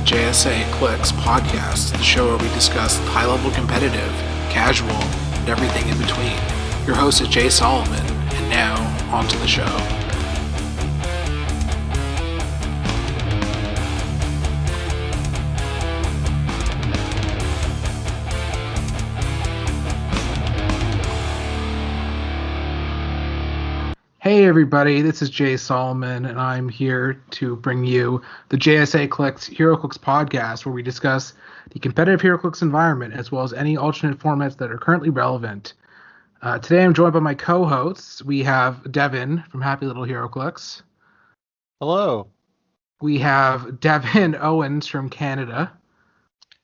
the JSAClix podcast, the show where we discuss high-level competitive, casual, and everything in between. Your host is Jay Solomon, and now, on to the show. Hey everybody, this is Jay Solomon, and I'm here to bring you the JSAClix Heroclix podcast, where we discuss the competitive Heroclix environment, as well as any alternate formats that are currently relevant. Today I'm joined by my co-hosts. We have Devin from Happy Little Heroclix. Hello. We have Devin Owens from Canada.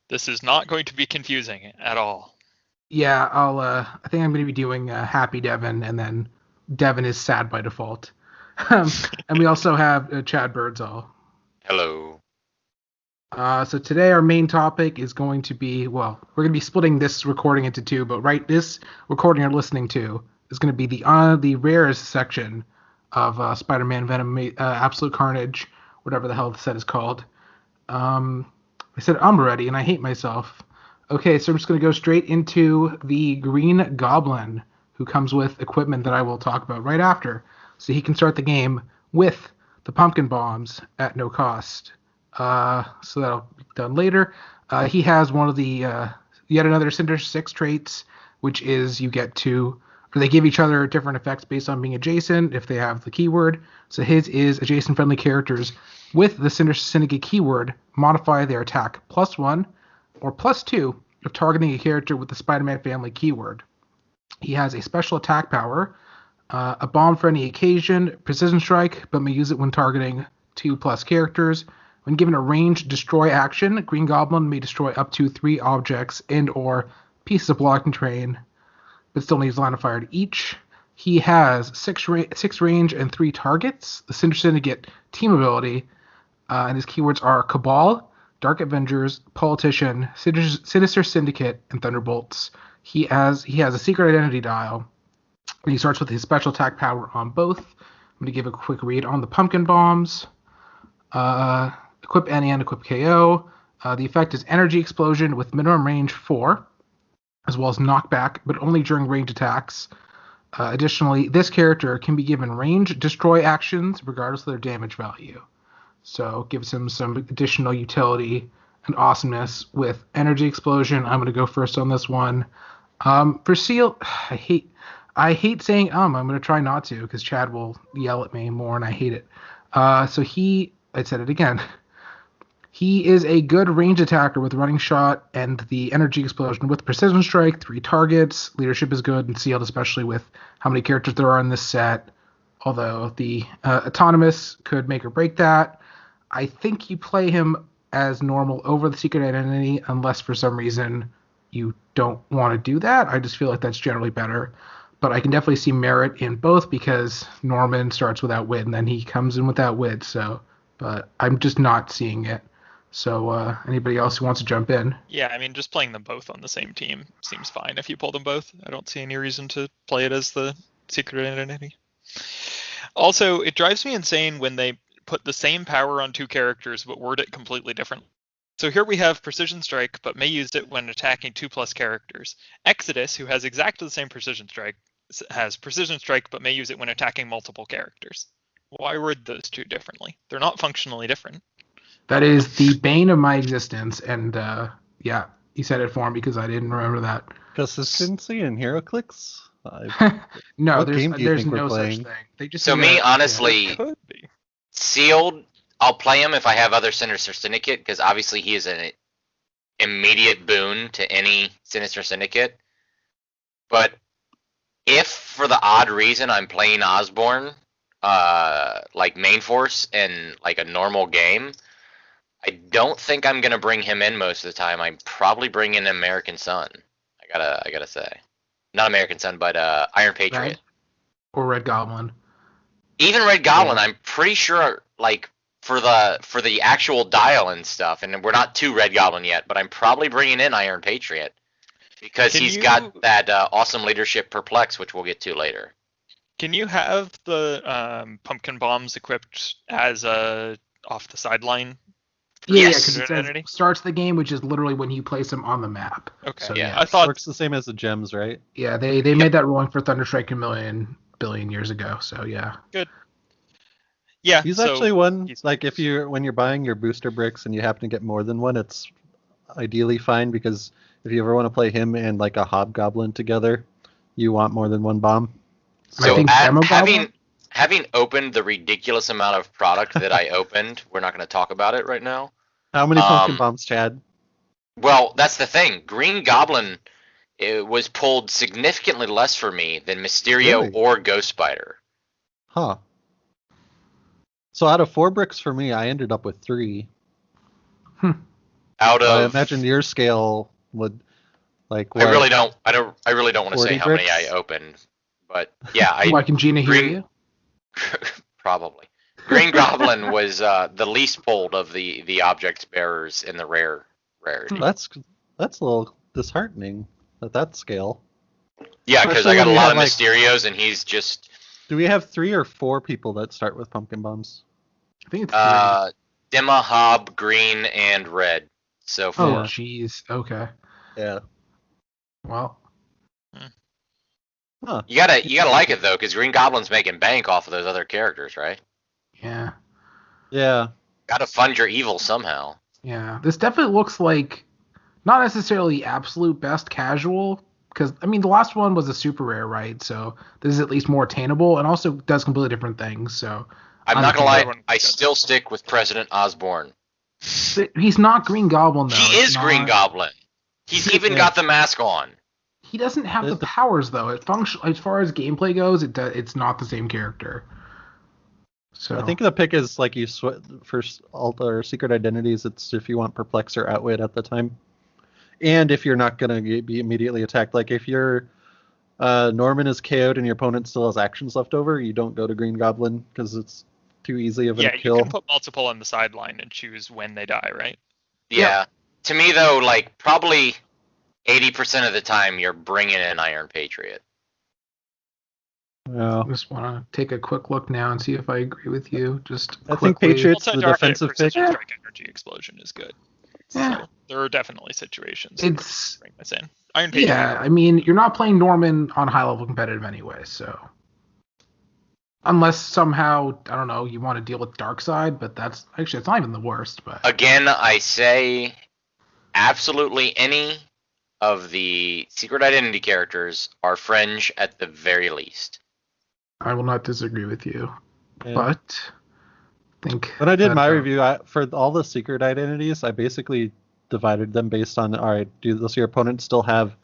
This is not going to be confusing at all. Yeah, I think I'm going to be doing Happy Devin, and then Devin is sad by default. And we also have Chad Birdsall. Hello. So today our main topic is going to be, well, we're going to be splitting this recording into two, but this recording you're listening to is going to be the rarest section of Spider-Man Venom Absolute Carnage, whatever the hell the set is called. I said I'm ready, and I hate myself. Okay, so I'm just going to go straight into the Green Goblin, who comes with equipment that I will talk about right after, so he can start the game with the pumpkin bombs at no cost. So that'll be done later. He has one of the yet another Cinder 6 traits, which is they give each other different effects based on being adjacent if they have the keyword. So his is adjacent friendly characters with the Cinder Syndicate keyword modify their attack +1 or +2 if targeting a character with the Spider-Man family keyword. He has a special attack power, a bomb for any occasion, precision strike, but may use it when targeting 2+ characters. When given a ranged destroy action, Green Goblin may destroy up to 3 objects and or pieces of blocking terrain, but still needs line of fire to each. He has 6 range and 3 targets. The Cinder Syndicate team ability, and his keywords are Cabal, Dark Avengers, Politician, Sinister Syndicate, and Thunderbolts. He has a secret identity dial, and he starts with his special attack power on both. I'm going to give a quick read on the pumpkin bombs. Equip any and equip KO. The effect is energy explosion with minimum range 4, as well as knockback, but only during range attacks. Additionally, this character can be given range destroy actions regardless of their damage value. So gives him some additional utility and awesomeness with energy explosion. I'm going to go first on this one. For Seal, I hate saying I'm going to try not to because Chad will yell at me more and I hate it. I said it again. He is a good range attacker with running shot and the energy explosion with precision strike, 3 targets. Leadership is good and sealed, especially with how many characters there are in this set. Although the autonomous could make or break that. I think you play him as normal over the secret identity unless for some reason you don't want to do that. I just feel like that's generally better. But I can definitely see merit in both because Norman starts without wit and then he comes in without wit. But I'm just not seeing it. So anybody else who wants to jump in? Yeah, I mean, just playing them both on the same team seems fine if you pull them both. I don't see any reason to play it as the secret identity. Also, it drives me insane when they put the same power on 2 characters but word it completely different. So here we have Precision Strike, but may use it when attacking 2+ characters. Exodus, who has exactly the same Precision Strike, has Precision Strike, but may use it when attacking multiple characters. Why word those 2 differently? They're not functionally different. That is the bane of my existence, and yeah, you said it for me because I didn't remember that. Consistency in Heroclix? No, What there's game do you think no we're such playing? thing. They just So me, honestly, It could be. Sealed, I'll play him if I have other Sinister Syndicate, because obviously he is an immediate boon to any Sinister Syndicate. But if, for the odd reason, I'm playing Osborn, like main force in like a normal game, I don't think I'm gonna bring him in most of the time. I'm probably bringing American Sun. I gotta say, not American Sun, but Iron Patriot. Red or Red Goblin. Even Red Goblin, I'm pretty sure, like, for the actual dial and stuff, and we're not to Red Goblin yet, but I'm probably bringing in Iron Patriot because he's got that awesome leadership perplex, which we'll get to later. Can you have the pumpkin bombs equipped as a off the sideline Yeah, Yes. because it says Identity? starts the game, which is literally when you place them on the map. Okay. So, Yeah. I thought Works the same as the gems, right? Yeah, they made that ruling for Thunderstrike a billion years ago. So yeah. good. Yeah. He's so actually one, he's- like when you're buying your booster bricks and you happen to get more than one, it's ideally fine because if you ever want to play him and like a Hobgoblin together, you want more than one bomb. I So think Demo Goblin? having opened the ridiculous amount of product that I opened, we're not going to talk about it right now. How many pumpkin Um, bombs, Chad? Well, that's the thing. Green Goblin was pulled significantly less for me than Mysterio Really? or Ghost Spider. Huh. So out of 4 bricks for me, I ended up with 3. Out I of, imagine your scale would like I what? really don't want to 40 say how many bricks? I opened, but yeah, Why can Gina hear Green- you? probably. Green Goblin was the least pulled of the object bearers in the rarity. That's a little disheartening at that scale. Yeah, because Especially I got when a you lot have, of like- Mysterios, and he's just Do we have 3 or 4 people that start with pumpkin bombs? I think it's three. Dema, Hob, Green, and Red. So Oh, four. jeez. Okay. Yeah. Well, Huh. You gotta like it though, because Green Goblin's making bank off of those other characters, right? yeah. Yeah. Gotta fund your evil somehow. Yeah. This definitely looks like not necessarily absolute best casual, because, I mean, the last one was a super rare, right? So this is at least more attainable and also does completely different things. So I'm I'm not gonna sure lie, everyone I does. still stick with President Osborn. but he's not Green Goblin, though. He It's is Green not- Goblin. He's even Yeah. got the mask on. He doesn't have the Is the- powers, though. It function as far as gameplay goes. It's not the same character. So I think the pick is like you for alt or secret identities. It's if you want perplex or outwit at the time, and if you're not gonna be immediately attacked. Like if your Norman is KO'd and your opponent still has actions left over, you don't go to Green Goblin because it's too easy of a Yeah, you kill. can put multiple on the sideline and choose when they die, right? Yeah. To me though, like probably 80% of the time, you're bringing in Iron Patriot. Yeah. I just want to take a quick look now and see if I agree with you. Just I think quickly. Patriot- It's the Multi-target defensive pick. precision strike energy explosion is good. Yeah. So there are definitely situations. It's Bring this in. Iron Patriot. yeah. I mean, you're not playing Norman on high level competitive anyway, so unless somehow I don't know you want to deal with Darkseid, but that's actually it's not even the worst. But Again, I say absolutely any of the secret identity characters are fringe at the very least. I will not disagree with you. Yeah. But I think When I did that, my review, for all the secret identities, I basically divided them based on, all right, does your opponent still have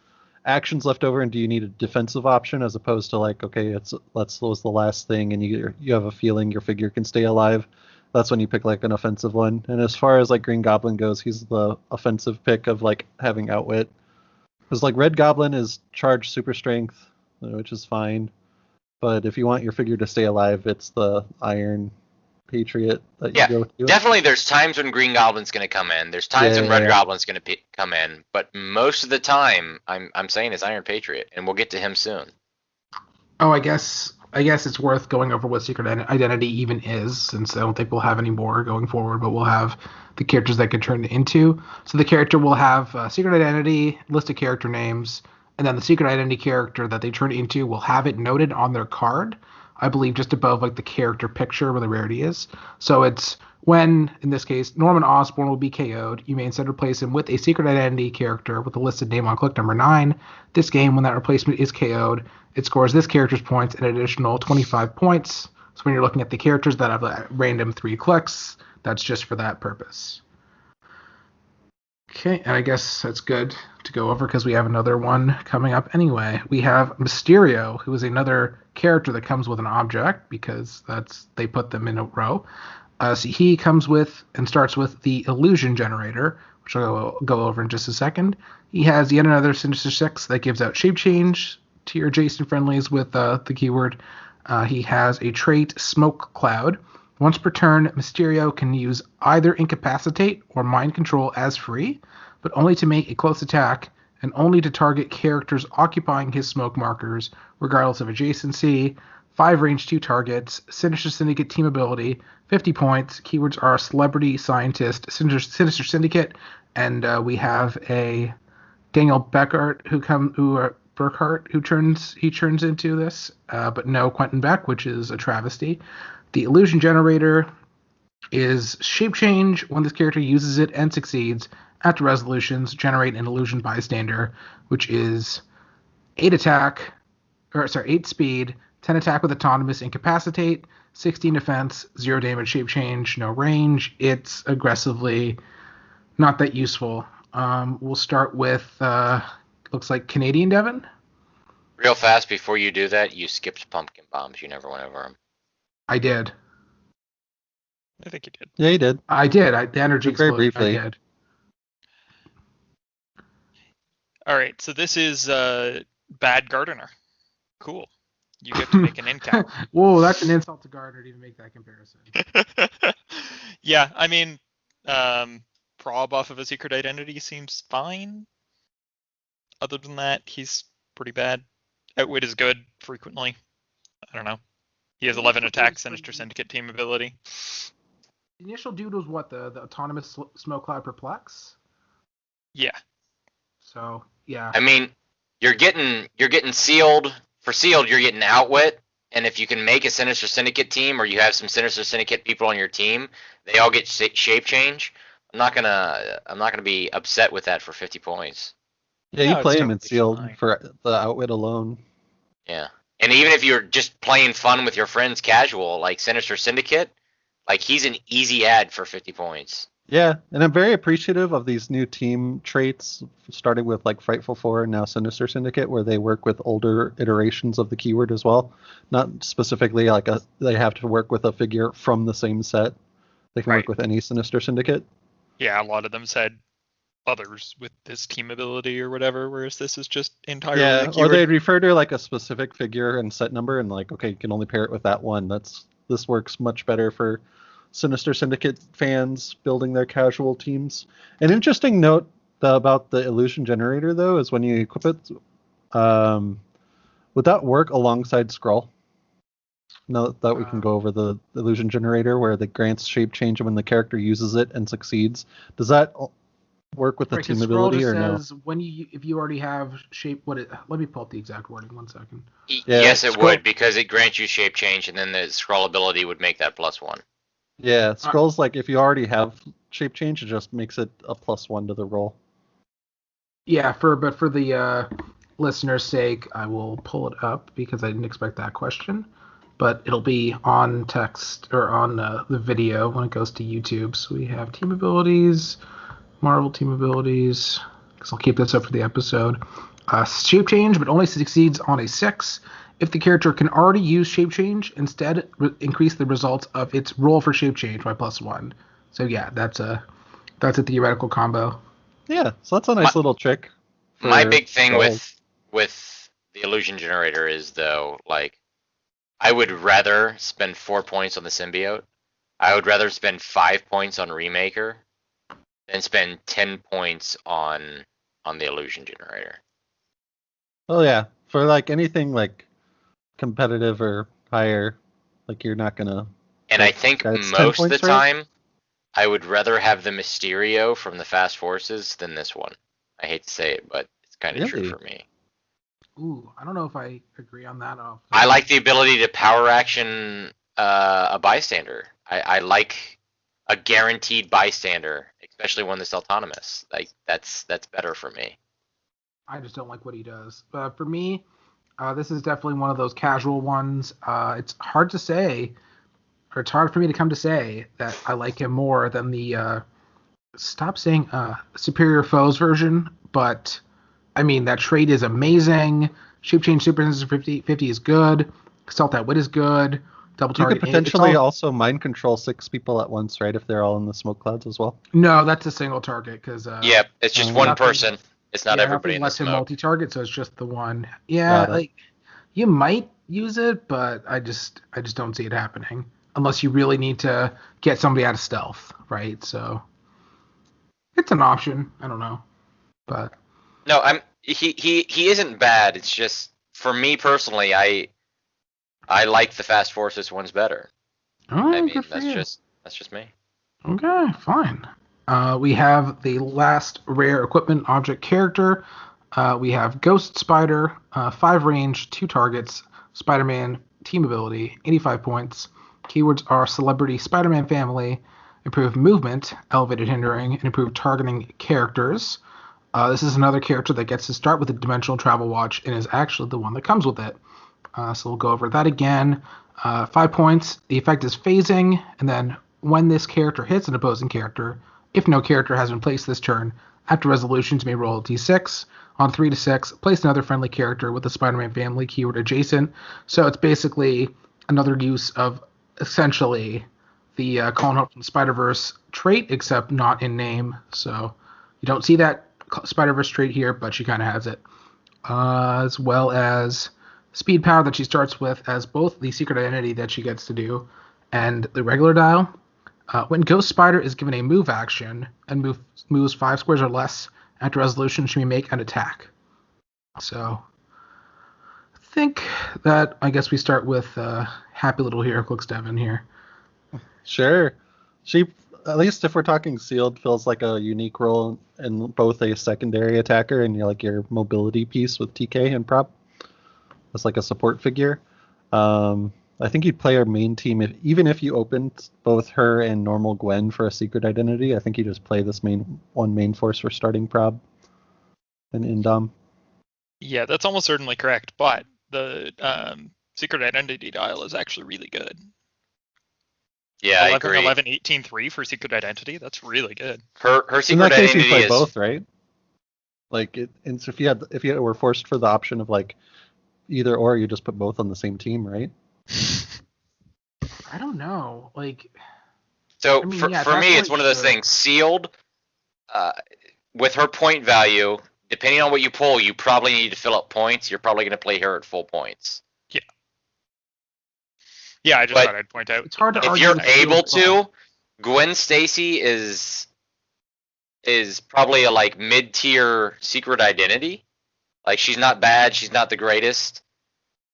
actions left over, and do you need a defensive option as opposed to like, okay, let's lose the last thing, and you have a feeling your figure can stay alive. That's when you pick like an offensive one. And as far as like Green Goblin goes, he's the offensive pick of like having outwit. Because like Red Goblin is charged super strength, which is fine. But if you want your figure to stay alive, it's the Iron Patriot that Yeah, you go to. Definitely, there's times when Green Goblin's going to come in. There's times when Red Yeah. Goblin's going to come in. But most of the time, I'm saying it's Iron Patriot, and we'll get to him soon. Oh, I guess it's worth going over what secret identity even is, since I don't think we'll have any more going forward, but we'll have the characters that could turn it into. So the character will have secret identity, list of character names, and then the secret identity character that they turn into will have it noted on their card, I believe just above like the character picture where the rarity is. So it's when, in this case, Norman Osborn will be KO'd, you may instead replace him with a secret identity character with a listed name on click number 9. This game, when that replacement is KO'd, it scores this character's points an additional 25 points. So when you're looking at the characters that have a random 3 clicks, that's just for that purpose. Okay, and I guess that's good to go over because we have another one coming up anyway. We have Mysterio, who is another character that comes with an object because they put them in a row. So he comes with and starts with the Illusion Generator, which I'll go over in just a second. He has yet another Sinister Six that gives out Shape Change to your adjacent friendlies with the keyword. He has a trait Smoke Cloud. Once per turn, Mysterio can use either Incapacitate or Mind Control as free, but only to make a close attack and only to target characters occupying his smoke markers, regardless of adjacency. 5 range, 2 targets, Sinister Syndicate team ability, 50 points. Keywords are celebrity, scientist, sinister syndicate, and we have a Daniel Burkhart who turns into this, but no Quentin Beck, which is a travesty. The illusion generator is shape change. When this character uses it and succeeds, after resolutions, generate an illusion bystander, which is 8 speed, 10 attack with autonomous, incapacitate, 16 defense, 0 damage, shape change, no range. It's aggressively not that useful. We'll start with looks like Canadian Devin. Real fast before you do that, you skipped pumpkin bombs. You never went over them. I did. I think you did. Yeah, you did. I did. The energy Very explosion. briefly. I did. All right, so this is Bad Gardener. Cool. You get to make an income. Whoa, that's an insult to Gardner to even make that comparison. Yeah, I mean, prob off of a secret identity seems fine. Other than that, he's pretty bad. Outwit is good frequently. I don't know. He has 11 attack, Sinister Syndicate team ability. The initial dude was what, the autonomous smoke cloud perplex? Yeah. So yeah. I mean, you're getting sealed. For sealed, you're getting outwit, and if you can make a Sinister Syndicate team, or you have some Sinister Syndicate people on your team, they all get shape change. I'm not gonna be upset with that for 50 points. Yeah, No, you it's play him in totally sealed fine. for the outwit alone. Yeah, and even if you're just playing fun with your friends, casual, like Sinister Syndicate, like he's an easy add for 50 points. Yeah, and I'm very appreciative of these new team traits, starting with like Frightful Four and now Sinister Syndicate, where they work with older iterations of the keyword as well. Not specifically like they have to work with a figure from the same set. They can Right. work with any Sinister Syndicate. Yeah, a lot of them said others with this team ability or whatever, whereas this is just entirely Yeah, the or keyword. they'd refer to like a specific figure and set number, and like, okay, you can only pair it with that one. This works much better for Sinister Syndicate fans building their casual teams. An interesting note about the illusion generator, though, is when you equip it, would that work alongside Skrull? Now that we can go over the illusion generator, where it grants shape change when the character uses it and succeeds. Does that work with the Right, 'cause team Scroll ability just or no? says if you already have shape, let me pull up the exact wording 1 second. Yeah, Yes, it scroll- would, because it grants you shape change, and then the scroll ability would make that +1. Yeah, Skrull's like if you already have shape change, it just makes it a +1 to the roll. Yeah, for the listener's sake, I will pull it up because I didn't expect that question, but it'll be on text or on the video when it goes to YouTube. So we have team abilities, Marvel team abilities. Because I'll keep this up for the episode. Shape change, but only succeeds on a 6. If the character can already use shape change, instead increase the results of its roll for shape change by +1. So yeah, that's a theoretical combo. Yeah, so that's a nice little trick. My for big thing Skrulls. with the illusion generator is, though, like, I would rather spend 4 points on the symbiote. I would rather spend 5 points on Remaker than spend 10 points on the illusion generator. Oh yeah, for like anything like competitive or higher, like you're not gonna. And I think That's 10 most of the points, right? time, I would rather have the Mysterio from the Fast Forces than this one. I hate to say it, but it's kind of Really? true for me. Ooh, I don't know if I agree on that. I like the ability to power action a bystander. I like a guaranteed bystander, especially one that's autonomous. Like that's better for me. I just don't like what he does. For me, this is definitely one of those casual ones. It's hard to say, or it's hard for me to come to say that I like him more than the stop saying superior foes version. But I mean, that trait is amazing. Shape change super 50 is good. Stealth at wit is good. Double You target. could potentially also mind control 6 people at once, right? If they're all in the smoke clouds as well. No, that's a single target because Yep, it's just one person. It's not everybody in the lets him smoke. multi-target, so it's just the one. Yeah, like you might use it, but I just don't see it happening unless you really need to get somebody out of stealth, right? So it's an option. I don't know, but No, he isn't bad. It's just for me personally, I like the Fast Forces ones better. oh, I mean, good for that's you. just That's just me. Okay, fine. We have the last rare equipment object character. We have Ghost Spider, 5 range, 2 targets, Spider-Man, team ability, 85 points. Keywords are Celebrity Spider-Man Family, Improved Movement, Elevated Hindering, and Improved Targeting Characters. This is another character that gets to start with a Dimensional Travel Watch and is actually the one that comes with it. So we'll go over that again. 5 points. The effect is phasing, and then when this character hits an opposing character, if no character has been placed this turn, after resolutions may roll a d6. On 3 to 6, place another friendly character with the Spider-Man family keyword adjacent. So it's basically another use of essentially the Colin Hope from the Spider-Verse trait, except not in name. So you don't see that Spider-Verse trait here, but she kind of has it. As well as speed power that she starts with as both the secret identity that she gets to do and the regular dial. When Ghost Spider is given a move action and moves 5 squares or less after resolution, she may make an attack. So I think that I guess we start with happy little Heroclix Devin here. Sure. She, at least if we're talking sealed, feels like a unique role in both a secondary attacker and your mobility piece with TK and prop. As like a support figure. I think you'd play our main team even if you opened both her and normal Gwen for a secret identity. I think you just play this main force for starting prob and Indom. Yeah, that's almost certainly correct, but the secret identity dial is actually really good. Yeah, 11, I agree. 11, 18, 3 for secret identity. That's really good. Her In secret that case, identity you play is both, right? Like, and so if you were forced for the option of like either or, you just put both on the same team, right? I don't know. Like, so I mean, for yeah, at for that me, point, it's one of those sure. things. Sealed, with her point value, depending on what you pull, you probably need to fill up points. You're probably going to play her at full points. Yeah, I just But thought I'd point out. It's hard to If argue you're with able sealed to, Gwen Stacy is probably a like mid-tier secret identity. Like, she's not bad, she's not the greatest.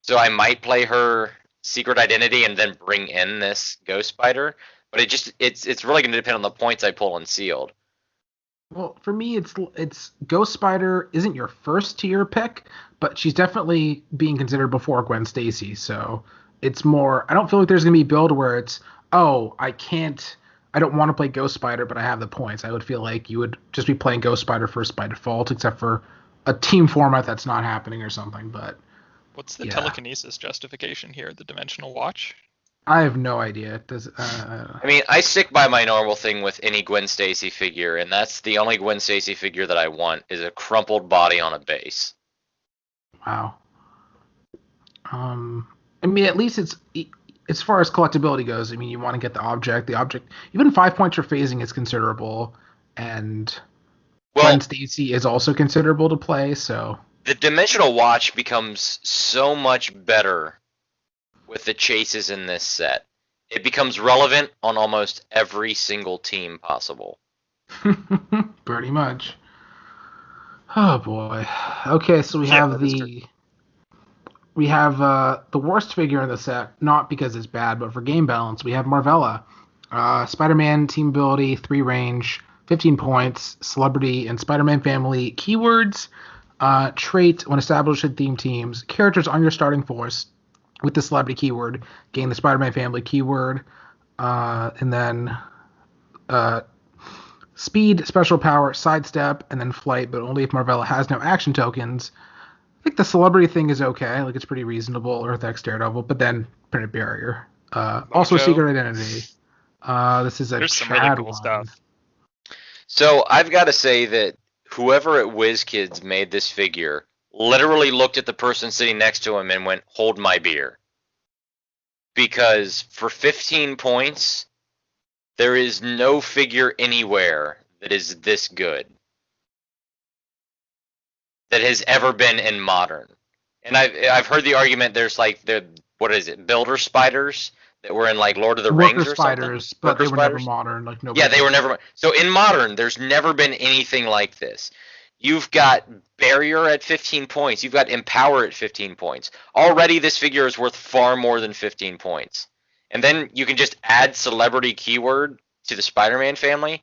So I might play her secret identity and then bring in this Ghost Spider. But it's really going to depend on the points I pull in sealed. Well, for me, it's Ghost Spider isn't your first tier pick, but she's definitely being considered before Gwen Stacy. So it's more. I don't feel like there's gonna be a build where it's I don't want to play Ghost Spider, but I have the points. I would feel like you would just be playing Ghost Spider first by default, except for a team format that's not happening or something. But What's the yeah. telekinesis justification here? The dimensional watch? I have no idea. I mean, I stick by my normal thing with any Gwen Stacy figure, and that's the only Gwen Stacy figure that I want is a crumpled body on a base. Wow. I mean, at least it's as far as collectability goes. I mean, you want to get the object. The object, even 5 points for phasing is considerable, and Gwen Stacy is also considerable to play. So the Dimensional Watch becomes so much better with the chases in this set. It becomes relevant on almost every single team possible. pretty much. Oh boy. Okay, so we have the worst figure in the set, not because it's bad, but for game balance. We have Marvella. Spider-Man team ability, 3 range, 15 points, celebrity and Spider-Man family keywords, trait when established in theme teams, characters on your starting force with the celebrity keyword, gain the Spider-Man family keyword, and then speed, special power, sidestep, and then flight, but only if Marvella has no action tokens. I think the celebrity thing is okay. Like, it's pretty reasonable. Earth X Daredevil, but then printed barrier. Also secret identity. This is a There's some Chad really cool one. stuff. So I've got to say that whoever at WizKids made this figure literally looked at the person sitting next to him and went, "Hold my beer." Because for 15 points, there is no figure anywhere that is this good. That has ever been in Modern. And I've heard the argument there's like builder spiders that were in like Lord of the Rings or spiders, something. but Worker they were spiders? never modern. Like, nobody. Yeah, they were never. So in Modern, there's never been anything like this. You've got Barrier at 15 points. You've got Empower at 15 points. Already, this figure is worth far more than 15 points. And then you can just add celebrity keyword to the Spider-Man family.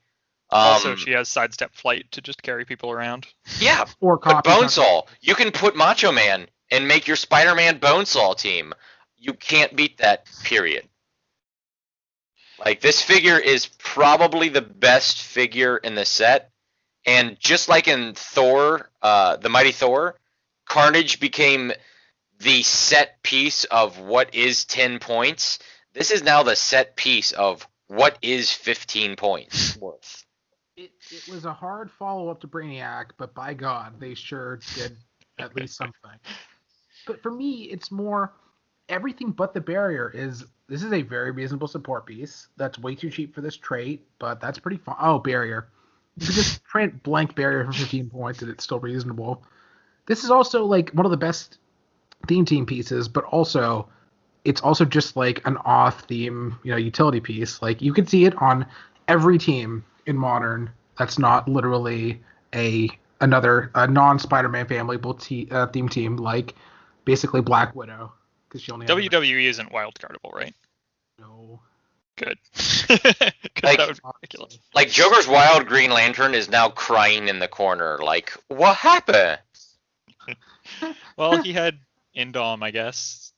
Also, she has sidestep flight to just carry people around. Yeah, Or but copy Bonesaw. You can put Macho Man and make your Spider-Man Bonesaw team. You can't beat that, period. Like, this figure is probably the best figure in the set. And just like in Thor, the Mighty Thor, Carnage became the set piece of what is 10 points. This is now the set piece of what is 15 points worth. It was a hard follow-up to Brainiac, but by God, they sure did at least something. But for me, it's more everything but the barrier this is a very reasonable support piece. That's way too cheap for this trait, but that's pretty fun. Oh, barrier. You could just print blank barrier for 15 points and it's still reasonable. This is also like one of the best theme team pieces, but also it's also just like an off-theme, utility piece. Like you can see it on every team in Modern that's not literally a non-Spider-Man family theme team, like basically Black Widow, because she only WWE isn't wildcardable, right? No. Good. 'Cause that would be ridiculous. Like Joker's Wild Green Lantern is now crying in the corner. Like, what happened? Well, he had Indom, I guess.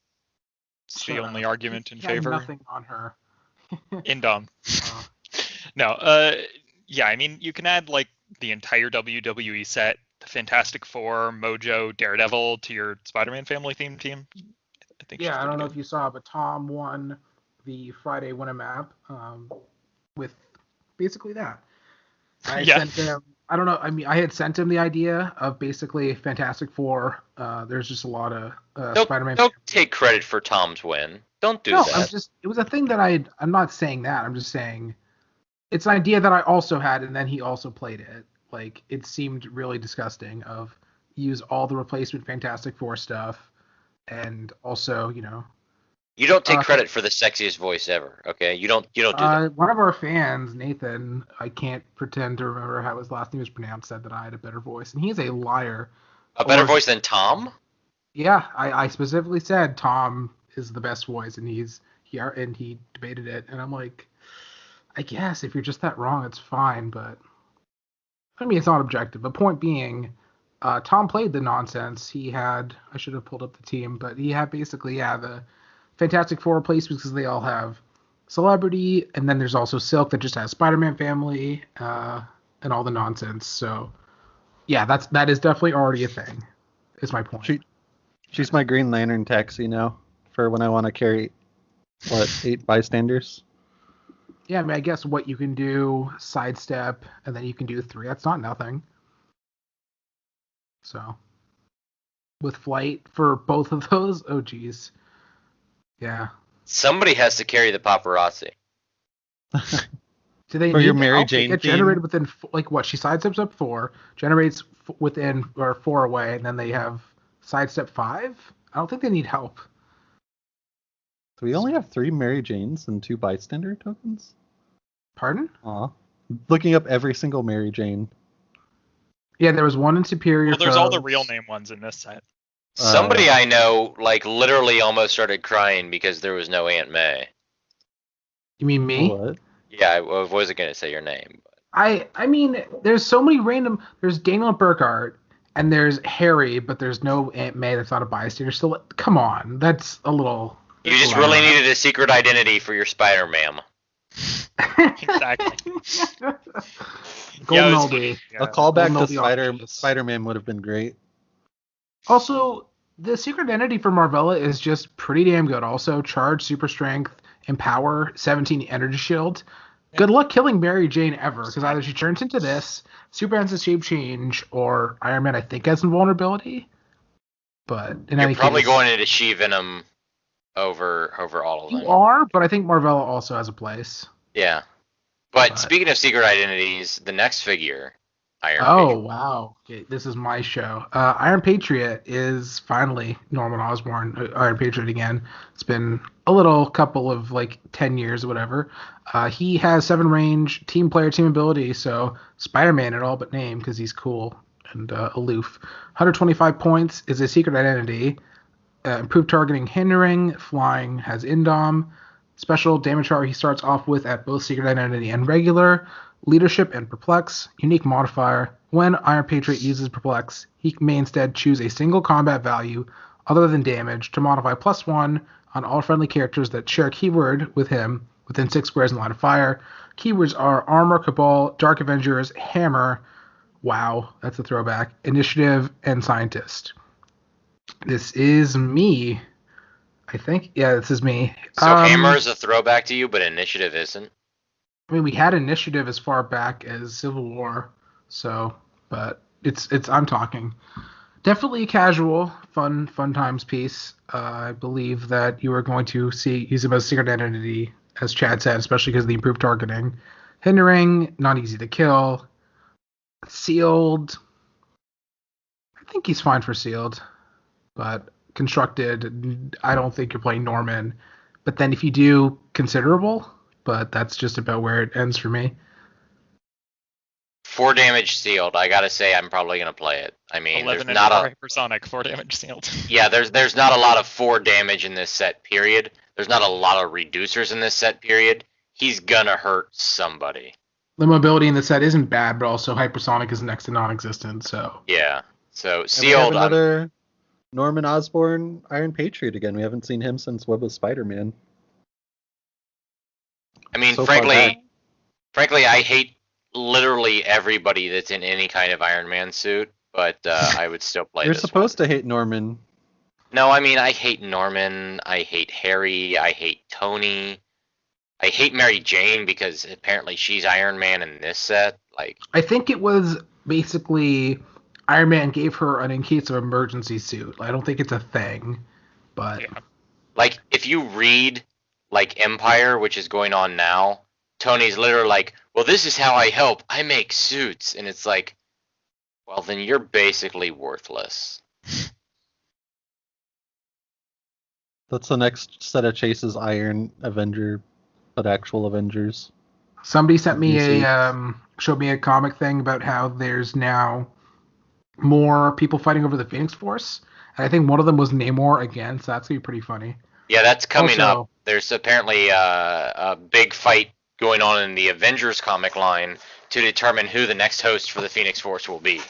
It's the only argument in He had favor. nothing on her. Indom. Oh. No, yeah, I mean, you can add like the entire WWE set, the Fantastic Four, Mojo, Daredevil to your Spider-Man family theme team. I think. Yeah, I don't know if you saw, but Tom won the Friday Win a Map with basically that. I sent him. I don't know. I mean, I had sent him the idea of basically Fantastic Four. There's just a lot of Spider-Man. Don't take credit for Tom's win. Don't do that. It was a thing that I'm not saying that. I'm just saying it's an idea that I also had, and then he also played it. Like, it seemed really disgusting of use all the replacement Fantastic Four stuff, and also, You don't take credit for the sexiest voice ever, okay? You don't do that. One of our fans, Nathan, I can't pretend to remember how his last name is pronounced, said that I had a better voice, and he's a liar. A better voice than Tom? Yeah, I specifically said Tom is the best voice, and he debated it, and I'm like, I guess if you're just that wrong, it's fine, but I mean, it's not objective. But point being, Tom played the nonsense. I should have pulled up the team, but he had basically, the Fantastic Four replacements because they all have celebrity, and then there's also Silk that just has Spider-Man family, and all the nonsense. So, yeah, that is definitely already a thing. Is my point. She's my Green Lantern taxi now for when I want to carry 8 bystanders. Yeah, I mean, I guess what you can do, sidestep, and then you can do 3. That's not nothing. So, with flight for both of those, oh geez. Yeah. Somebody has to carry the paparazzi. Do they For need your Mary help? Jane They get theme? generated within, like, what? She sidesteps up 4, generates within, or 4 away, and then they have sidestep 5? I don't think they need help. Do we only have 3 Mary Janes and 2 bystander tokens? Pardon? Aw. Looking up every single Mary Jane. Yeah, there was one in Superior. Well, there's all the real name ones in this set. Somebody I know, like, literally almost started crying because there was no Aunt May. You mean me? What? Yeah, I wasn't going to say your name. But... I mean, there's so many random... There's Daniel Burkhart, and there's Harry, but there's no Aunt May that's not a bystander. So, come on. That's a little... You just really needed a secret identity for your Spider-Man. Exactly. Golden oldie. A callback Golden to oldie Spider-Man would have been great. Also, the secret identity for Marvella is just pretty damn good. Also, charge, super strength, empower, 17 energy shield. Good luck killing Mary Jane ever, because either she turns into this, Superman has a shape change, or Iron Man, I think, has invulnerability. But in any You're probably case, going into She-Venom over all of them. you are, but I think Marvella also has a place. Yeah. But speaking of secret identities, the next figure, Iron Oh, Patriot. wow. Okay, this is my show. Iron Patriot is finally Norman Osborn, Iron Patriot again. It's been a couple of 10 years or whatever. He has 7 range, team player, team ability, so Spider-Man in all but name because he's cool and aloof. 125 points is a secret identity. Improved targeting, hindering, flying, has Indom. Special damage power he starts off with at both Secret Identity and Regular, Leadership and Perplex, unique modifier. When Iron Patriot uses Perplex, he may instead choose a single combat value other than damage to modify +1 on all friendly characters that share a keyword with him within 6 squares in line of fire. Keywords are Armor, Cabal, Dark Avengers, Hammer, wow, that's a throwback, Initiative, and Scientist. This is me. I think, yeah, this is me. So Hammer is a throwback to you, but Initiative isn't? I mean, we had Initiative as far back as Civil War, so, but it's I'm talking. Definitely a casual, fun times piece. I believe that you are going to use him as Secret Identity, as Chad said, especially because of the improved targeting. Hindering, not easy to kill. Sealed. I think he's fine for sealed, but constructed, I don't think you're playing Norman. But then if you do, considerable, but that's just about where it ends for me. 4 damage sealed. I gotta say, I'm probably gonna play it. I mean, 11 there's not a hypersonic, 4 damage sealed. Yeah, there's not a lot of 4 damage in this set. Period. There's not a lot of reducers in this set. Period. He's gonna hurt somebody. The mobility in the set isn't bad, but also hypersonic is next to non-existent. So yeah. So And we sealed. have another Norman Osborn Iron Patriot again. We haven't seen him since Web of Spider-Man. I mean, So far back. frankly, I hate literally everybody that's in any kind of Iron Man suit, but I would still play You're this supposed to hate Norman. No, I mean, I hate Norman, I hate Harry, I hate Tony, I hate Mary Jane because apparently she's Iron Man in this set. Like, I think it was basically Iron Man gave her an in case of emergency suit. I don't think it's a thing, but Yeah. like if you read like Empire, which is going on now, Tony's literally like, well, this is how I help. I make suits. And it's like, well, then you're basically worthless. That's the next set of chases, Iron Avenger, but actual Avengers. somebody sent me DC. showed me a comic thing about how there's now more people fighting over the Phoenix Force. And I think one of them was Namor again, so that's gonna be pretty funny. Yeah, that's coming Also- up. There's apparently a big fight going on in the Avengers comic line to determine who the next host for the Phoenix Force will be.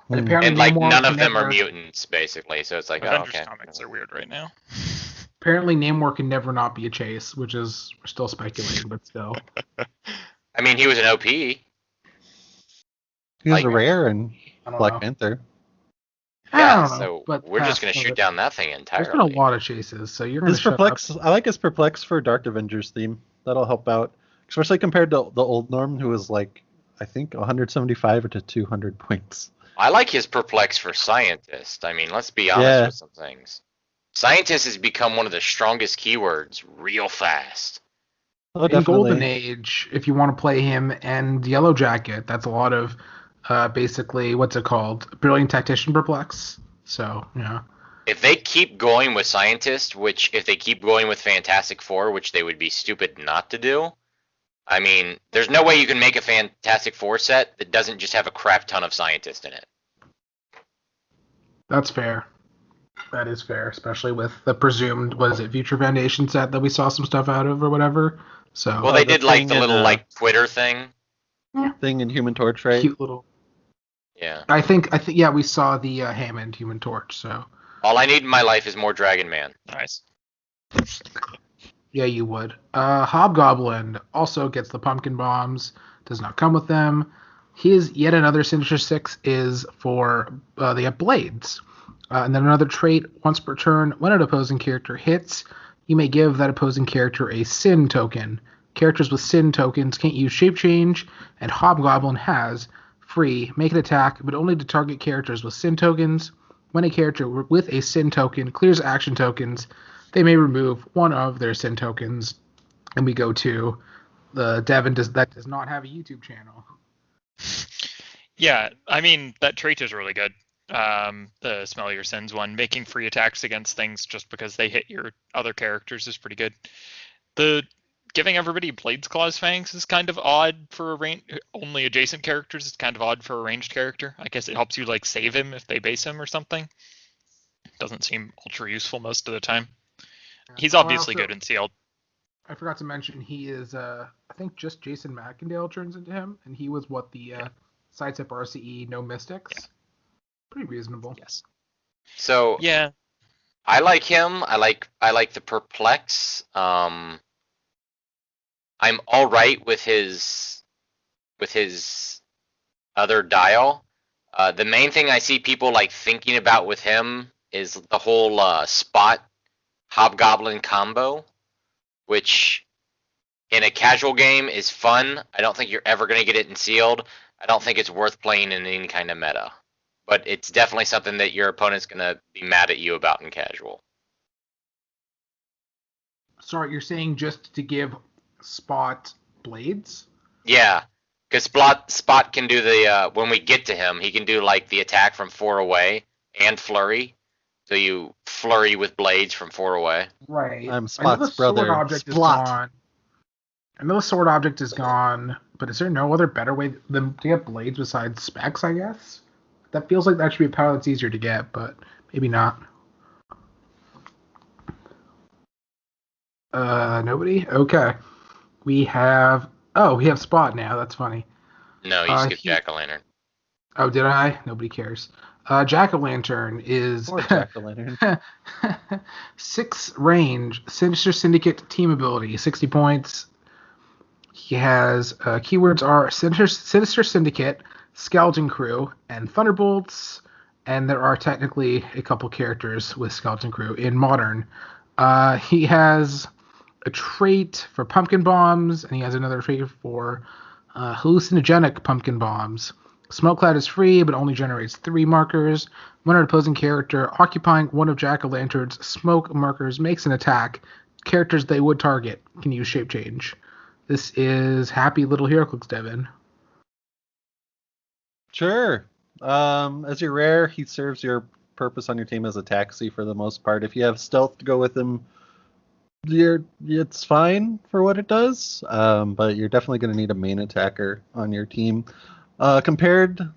But apparently And like Namor none can of them are never- mutants, basically. So it's like, oh, Avengers okay. comics are weird right now. Apparently Namor can never not be a chase, which is we're still speculating, but still. I mean, he was an OP. He Like- was rare in I don't Black know. Panther. I Yeah, don't know, so but we're just gonna past shoot it. down that thing entirely. There's been a lot of chases, so you're gonna His shut up. Perplex, I like his Perplex for Dark Avengers theme. That'll help out, especially compared to the old Norm, who was like, I think 175 to 200 points. I like his Perplex for Scientist. I mean, let's be honest Yeah. with some things. Scientist has become one of the strongest keywords real fast. Oh, In Golden Age, if you want to play him and Yellow Jacket, that's a lot of basically what's it called? Brilliant Tactician Perplex. So, yeah. If they keep going with Scientist, which if they keep going with Fantastic Four, which they would be stupid not to do, I mean, there's no way you can make a Fantastic Four set that doesn't just have a crap ton of Scientist in it. That's fair. That is fair, especially with the presumed, was it Future Foundation set that we saw some stuff out of or whatever. So, Well, they the did like thing the in, little like Twitter thing. thing in Human Torch, right? cute little. Yeah. I think, yeah, we saw the Hammond Human Torch. So, All I need in my life is more Dragon Man. Nice. yeah, you would. Hobgoblin also gets the pumpkin bombs. Does not come with them. His yet another Sinister Six is for they have blades. And then another trait, once per turn, when an opposing character hits, you may give that opposing character a Sin token. Characters with Sin tokens can't use Shape Change, and Hobgoblin has free make an attack, but only to target characters with Sin tokens. When a character with a Sin token clears action tokens, they may remove one of their Sin tokens. And we go to the Devin does not have a YouTube channel. Yeah, I mean, that trait is really good. The Smell Your Sins one, making free attacks against things just because they hit your other characters is pretty good. The giving everybody Blades Claws Fangs is kind of odd for only adjacent characters. It's kind of odd for a ranged character. I guess it helps you like save him if they base him or something. Doesn't seem ultra useful most of the time. He's Oh, obviously good in sealed. I forgot to mention he is. I think just Jason McIndale turns into him, and he was what the sidestep RCE no mystics. Yeah. Pretty reasonable. Yes. So Yeah. I like him. I like the perplex. I'm all right with his other dial. The main thing I see people like thinking about with him is the whole spot Hobgoblin combo, which in a casual game is fun. I don't think you're ever going to get it in sealed. I don't think it's worth playing in any kind of meta. But it's definitely something that your opponent's going to be mad at you about in casual. Sorry, you're saying just to give Spot blades? Yeah, because Spot can do the, when we get to him, he can do like the attack from 4 away and flurry. So you flurry with blades from 4 away. Right. I'm Spot's brother. Sword object is Splot. gone. I know the sword object is gone, but is there no other better way than to get blades besides specs, I guess? That feels like that should be a power that's easier to get, but maybe not. Nobody? Okay. We have Spot now. That's funny. No, you skipped Jackalantern. Oh, did I? Nobody cares. Jackalantern is Or Jackalantern. 6 range, Sinister Syndicate team ability, 60 points. He has keywords are Sinister Syndicate, Skeleton Crew, and Thunderbolts. And there are technically a couple characters with Skeleton Crew in Modern. He has a trait for Pumpkin Bombs, and he has another trait for hallucinogenic Pumpkin Bombs. Smoke Cloud is free, but only generates 3 markers. When an opposing character occupying one of Jack-o'-lantern's smoke markers makes an attack, characters they would target can use Shape Change. This is happy little Heroclix, Devin. Sure. As your rare, he serves your purpose on your team as a taxi for the most part. If you have stealth to go with him, it's fine for what it does, but you're definitely going to need a main attacker on your team. Compared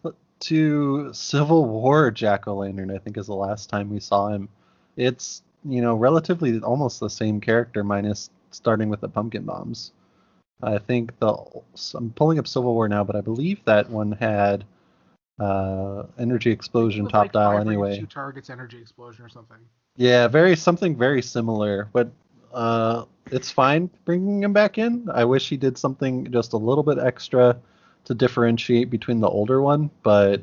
to Civil War Jack-o'-lantern, I think is the last time we saw him. It's, relatively almost the same character minus starting with the pumpkin bombs. I think I'm pulling up Civil War now, but I believe that one had energy explosion top like dial 5 anyway. 2 targets energy explosion or something. Yeah, something very similar, but it's fine bringing him back in. I wish he did something just a little bit extra to differentiate between the older one, but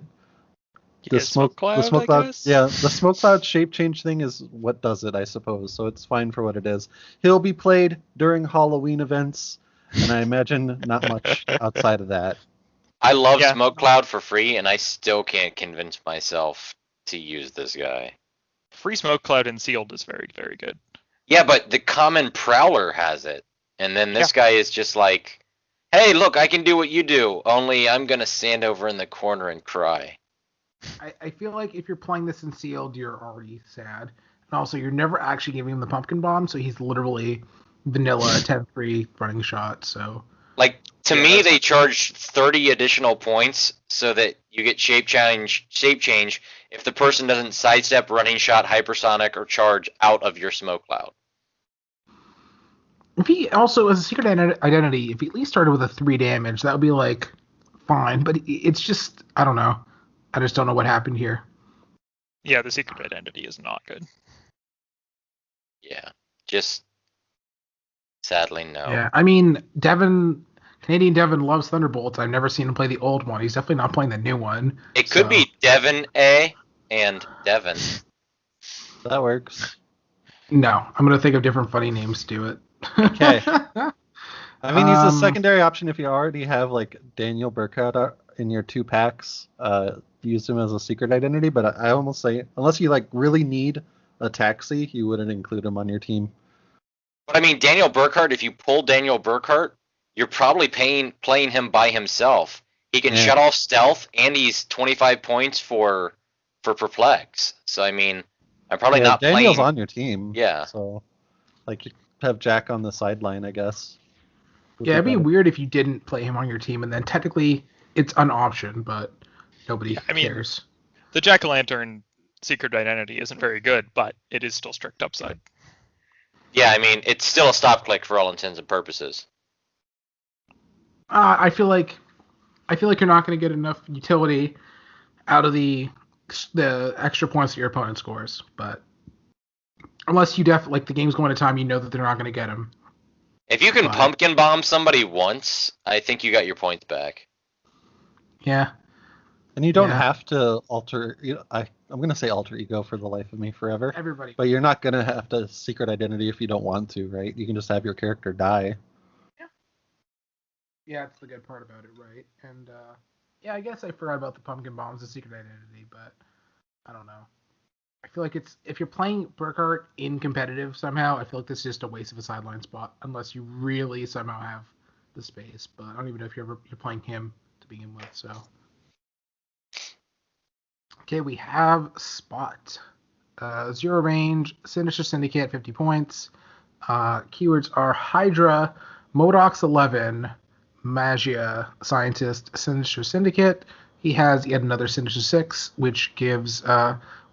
the smoke cloud, the smoke cloud shape change thing is what does it, I suppose. So it's fine for what it is. He'll be played during Halloween events, and I imagine not much outside of that. I love Smoke Cloud for free, and I still can't convince myself to use this guy. Free Smoke Cloud in sealed is very, very good. Yeah, but the common Prowler has it, and then this guy is just like, hey, look, I can do what you do, only I'm going to stand over in the corner and cry. I feel like if you're playing this in sealed, you're already sad. And also, you're never actually giving him the pumpkin bomb, so he's literally vanilla 10-3 running shot. So, like, to me, they charge 30 additional points so that you get shape change if the person doesn't sidestep, running shot, hypersonic, or charge out of your smoke cloud. If he also, as a secret identity, if he at least started with a 3 damage, that would be like fine. But it's just, I don't know. I just don't know what happened here. Yeah, the secret identity is not good. Yeah, just sadly no. Yeah, I mean, Canadian Devin loves Thunderbolts. I've never seen him play the old one. He's definitely not playing the new one. It could be Devin A and Devin. That works. No, I'm going to think of different funny names to do it. Okay. I mean, he's a secondary option if you already have like Daniel Burkhardt in your 2 packs. Use him as a secret identity, but I almost say unless you like really need a taxi, you wouldn't include him on your team. But I mean, Daniel Burkhardt, if you pull Daniel Burkhardt, you're probably playing him by himself. He can shut off stealth, and he's 25 points for perplex. So I mean, I'm probably not playing. Daniel's on your team. Yeah. So like you have Jack on the sideline, I guess. Yeah, it'd be weird if you didn't play him on your team, and then technically it's an option, but nobody cares. The Jackalantern secret identity isn't very good, but it is still strict upside. Yeah, I mean, it's still a stop click for all intents and purposes. I feel like you're not going to get enough utility out of the extra points that your opponent scores, but unless you like the game's going to time, you know that they're not going to get them. If you can But, pumpkin bomb somebody once, I think you got your points back. Yeah. And you don't have to alter. I'm going to say alter ego for the life of me forever. Everybody. But you're not going to have to secret identity if you don't want to, right? You can just have your character die. Yeah, that's the good part about it, right? And yeah, I guess I forgot about the pumpkin bombs, the secret identity, but I don't know. I feel like if you're playing Burkhart in competitive somehow, I feel like this is just a waste of a sideline spot unless you really somehow have the space. But I don't even know if you're playing him to begin with. So okay, we have Spot, 0 range, Sinister Syndicate, 50 points. Keywords are Hydra, Modox 11, Magia, Scientist, Sinister Syndicate. He has yet another Sinister 6, which gives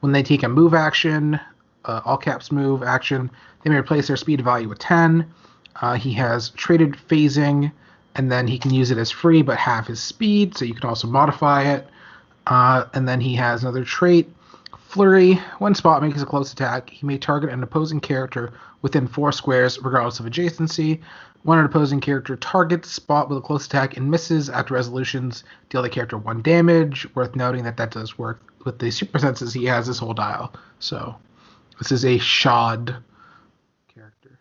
when they take a move action, all caps move action, they may replace their speed value with 10. He has traded phasing, and then he can use it as free, but half his speed, so you can also modify it. And then he has another trait, Flurry. When Spot makes a close attack, he may target an opposing character within 4 squares, regardless of adjacency. When an opposing character targets Spot with a close attack and misses after resolutions, deal the character 1 damage. Worth noting that does work with the super senses. He has this whole dial. So this is a Shod character.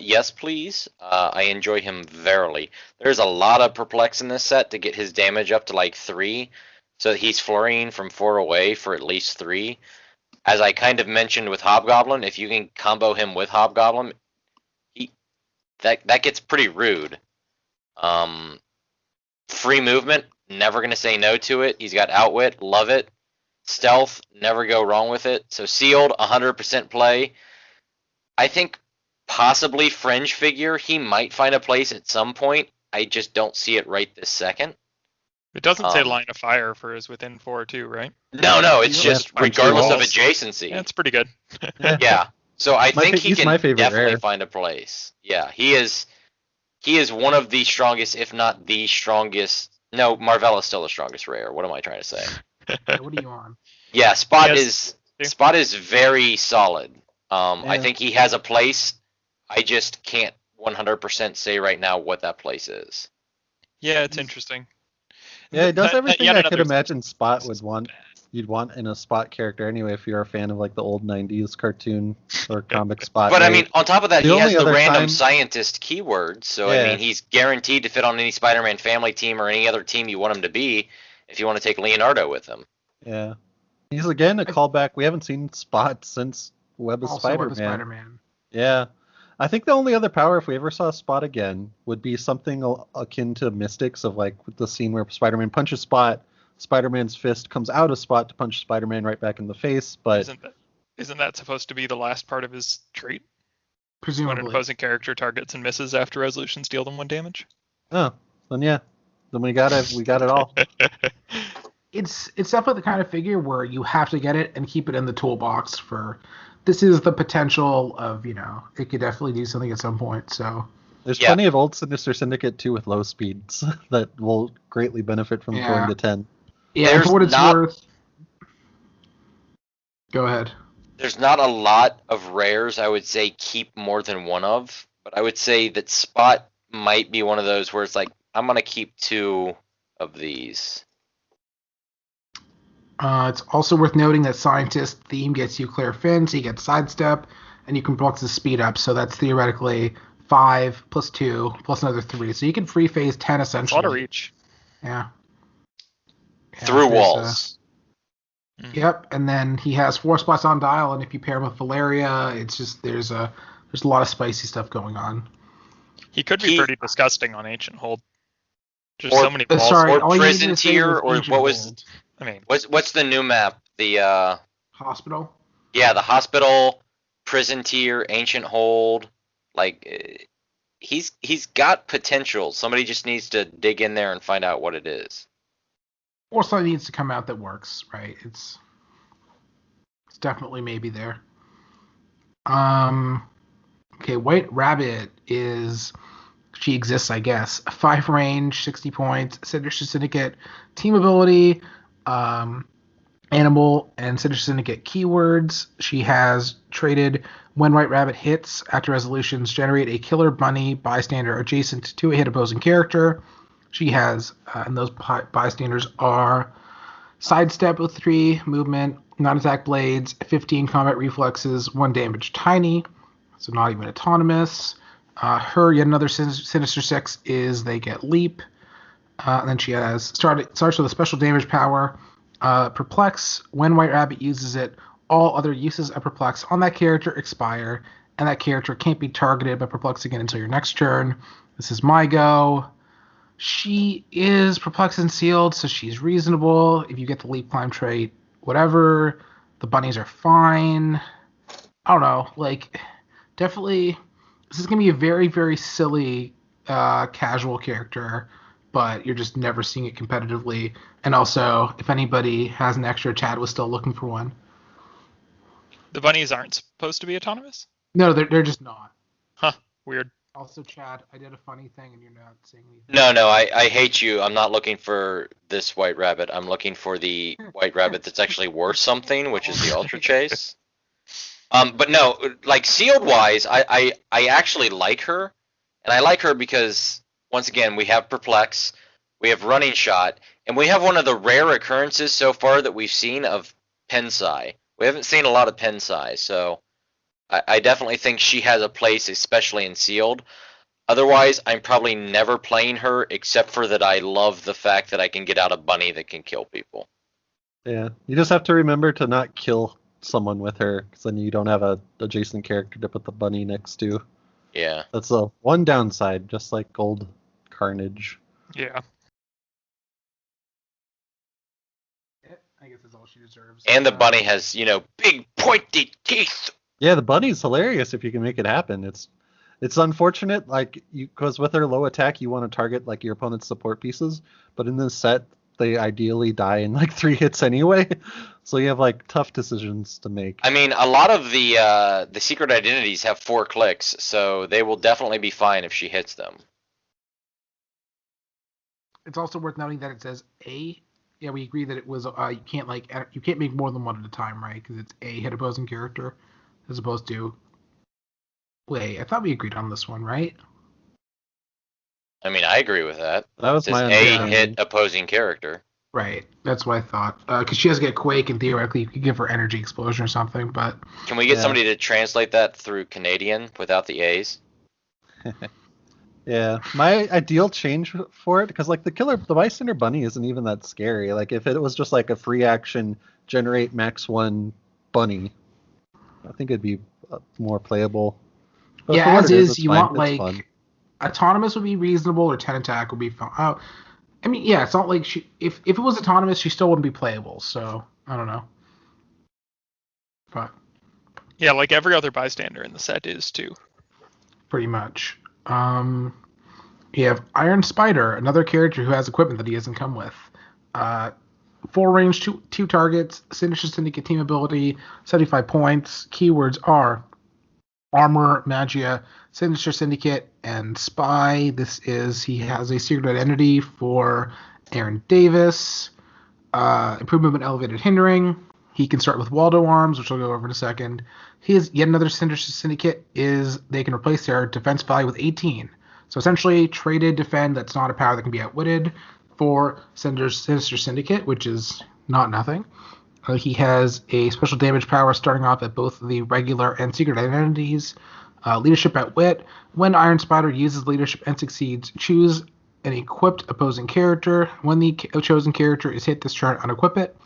Yes, please. I enjoy him verily. There's a lot of perplex in this set to get his damage up to like 3, so that he's flurrying from 4 away for at least 3. As I kind of mentioned with Hobgoblin, if you can combo him with Hobgoblin, that gets pretty rude. Free movement, never gonna say no to it. He's got outwit, love it. Stealth, never go wrong with it. So sealed, 100% play. I think possibly fringe figure, he might find a place at some point. I just don't see it right this second. It doesn't say line of fire for his within 4 too, right? No, it's just regardless of adjacency. Yeah, it's pretty good. Yeah. So I think he can definitely rare. find a place. Yeah, he is one of the strongest, if not the strongest. No, Marvella is still the strongest rare. What am I trying to say? Yeah, what are you on? Yeah, Spot is very solid. I think he has a place. I just can't 100% say right now what that place is. Yeah, it's interesting. Yeah, it does everything I could imagine Spot would want. You'd want in a Spot character anyway if you're a fan of like the old 90s cartoon or comic Spot. But I mean, on top of that, he has the random scientist keyword, so I mean, he's guaranteed to fit on any Spider-Man family team or any other team you want him to be if you want to take Leonardo with him. Yeah. He's again a callback. We haven't seen Spot since Web of Spider-Man. Yeah. I think the only other power, if we ever saw Spot again, would be something akin to Mystics, of like the scene where Spider-Man punches Spot, Spider-Man's fist comes out of Spot to punch Spider-Man right back in the face. But isn't that supposed to be the last part of his trait? Presumably. When an opposing character targets and misses after resolutions, deal them 1 damage. Oh, then yeah, then we got it all. It's definitely the kind of figure where you have to get it and keep it in the toolbox for. This is the potential of, it could definitely do something at some point. So there's plenty of old Sinister Syndicate too with low speeds that will greatly benefit from throwing to 10. Yeah, for what it's worth. Go ahead. There's not a lot of rares I would say keep more than 1 of, but I would say that Spot might be one of those where it's like, I'm going to keep 2 of these. It's also worth noting that Scientist theme gets you clear fin, so you get sidestep, and you can block the speed up, so that's theoretically 5 plus 2 plus another 3. So you can free phase 10 essentially. That's a lot of reach. Yeah. Through walls. Yep, and then he has 4 spots on dial, and if you pair him with Valeria, it's just there's a lot of spicy stuff going on. He could be pretty disgusting on Ancient Hold. Just so many balls. Or Prison Tier, or what was... I mean, what's the new map? The Hospital. Yeah, the Hospital, Prison Tier, Ancient Hold. Like, he's got potential. Somebody just needs to dig in there and find out what it is. Or something needs to come out that works, right? It's definitely maybe there. Okay, White Rabbit she exists, I guess. 5 range, 60 points, Sinister Syndicate, team ability, animal, and Sinister Syndicate keywords. She has traded when White Rabbit hits, after resolutions, generate a killer bunny bystander adjacent to a hit opposing character. She has, and those bystanders are sidestep with 3 movement, non-attack blades, 15 combat reflexes, 1 damage tiny, so not even autonomous. Her yet another Sinister Six is they get leap. And then she starts with a special damage power. Perplex. When White Rabbit uses it, all other uses of Perplex on that character expire, and that character can't be targeted by Perplex again until your next turn. This is my go. She is Perplexed and Sealed, so she's reasonable. If you get the Leap Climb trait, whatever. The bunnies are fine. I don't know. Like, definitely, this is going to be a very, very silly casual character, but you're just never seeing it competitively. And also, if anybody has an extra, Chad was still looking for one. The bunnies aren't supposed to be autonomous? No, they're just not. Huh, weird. Also, Chad, I did a funny thing and you're not saying anything. No, I hate you. I'm not looking for this White Rabbit. I'm looking for the White Rabbit that's actually worth something, which is the Ultra Chase. But no, like sealed wise, I actually like her, and I like her because once again we have Perplex, we have Running Shot, and we have one of the rare occurrences so far that we've seen of Pensai. We haven't seen a lot of Pensai, so I definitely think she has a place, especially in sealed. Otherwise, I'm probably never playing her, except for that I love the fact that I can get out a bunny that can kill people. Yeah, you just have to remember to not kill someone with her, because then you don't have a adjacent character to put the bunny next to. Yeah. That's the one downside, just like Gold Carnage. Yeah. I guess that's all she deserves. And the bunny has, big pointy teeth. Yeah, the bunny's hilarious if you can make it happen. It's unfortunate, like, because with her low attack, you want to target like your opponent's support pieces, but in this set, they ideally die in like 3 hits anyway. So you have like tough decisions to make. I mean, a lot of the secret identities have 4 clicks, so they will definitely be fine if she hits them. It's also worth noting that it says A. Yeah, we agree that it was you can't make more than one at a time, right? Because it's a hit opposing character as opposed to. Wait, I thought we agreed on this one, right? I mean, I agree with that. That was my a understanding. hit opposing character. Right, that's what I thought. Because she does get Quake, and theoretically you could give her Energy Explosion or something, but. Can we get somebody to translate that through Canadian without the A's? Yeah, my ideal change for it, because like the bystander bunny isn't even that scary. Like if it was just like a free action generate max 1 bunny, I think it'd be more playable. But yeah, as is, you fine. want like fun. autonomous would be reasonable or 10 attack would be fun. I mean, yeah, it's not like if it was autonomous, she still wouldn't be playable. So I don't know. But yeah, like every other bystander in the set is too. Pretty much. You have Iron Spider, another character who has equipment that he doesn't come with. 4 range, 2 targets, Sinister Syndicate team ability, 75 points. Keywords are Armor, Magia, Sinister Syndicate, and Spy. He has a secret identity for Aaron Davis. Improvement and elevated hindering. He can start with Waldo arms, which I'll go over in a second. His yet another Sinister Syndicate is they can replace their defense value with 18. So essentially, traded defend that's not a power that can be outwitted for Sinister Syndicate, which is not nothing. He has a special damage power starting off at both the regular and secret identities. Leadership Outwit. When Iron Spider uses leadership and succeeds, choose an equipped opposing character. When the chosen character is hit this turn, unequip it.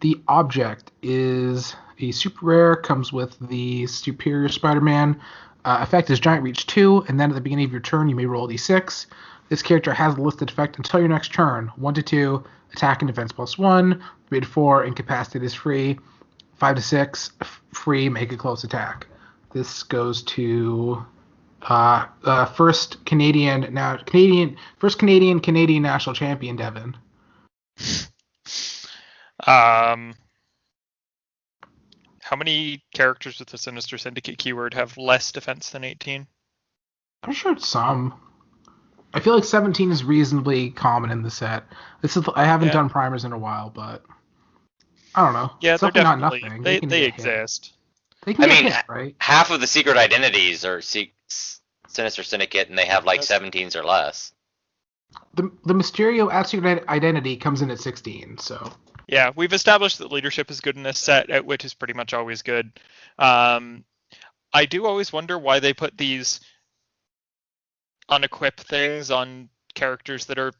The object is a super rare, comes with the Superior Spider-Man. Effect is Giant Reach 2, and then at the beginning of your turn, you may roll a d6. This character has a listed effect until your next turn. 1 to 2, attack and defense +1. 3 to 4, incapacitated is free. 5 to 6, free, make a close attack. This goes to first Canadian national champion Devin. How many characters with the Sinister Syndicate keyword have less defense than 18? I'm sure it's some. I feel like 17 is reasonably common in the set. I haven't done primers in a while, but I don't know. Yeah, It's they're definitely not definitely nothing. they exist. They can get hit, right? Half of the secret identities are Sinister Syndicate, and they have like 17s or less. The Mysterio secret identity comes in at 16, so. Yeah, we've established that leadership is good in this set, Outwit is pretty much always good. I do always wonder why they put these unequip things on characters that are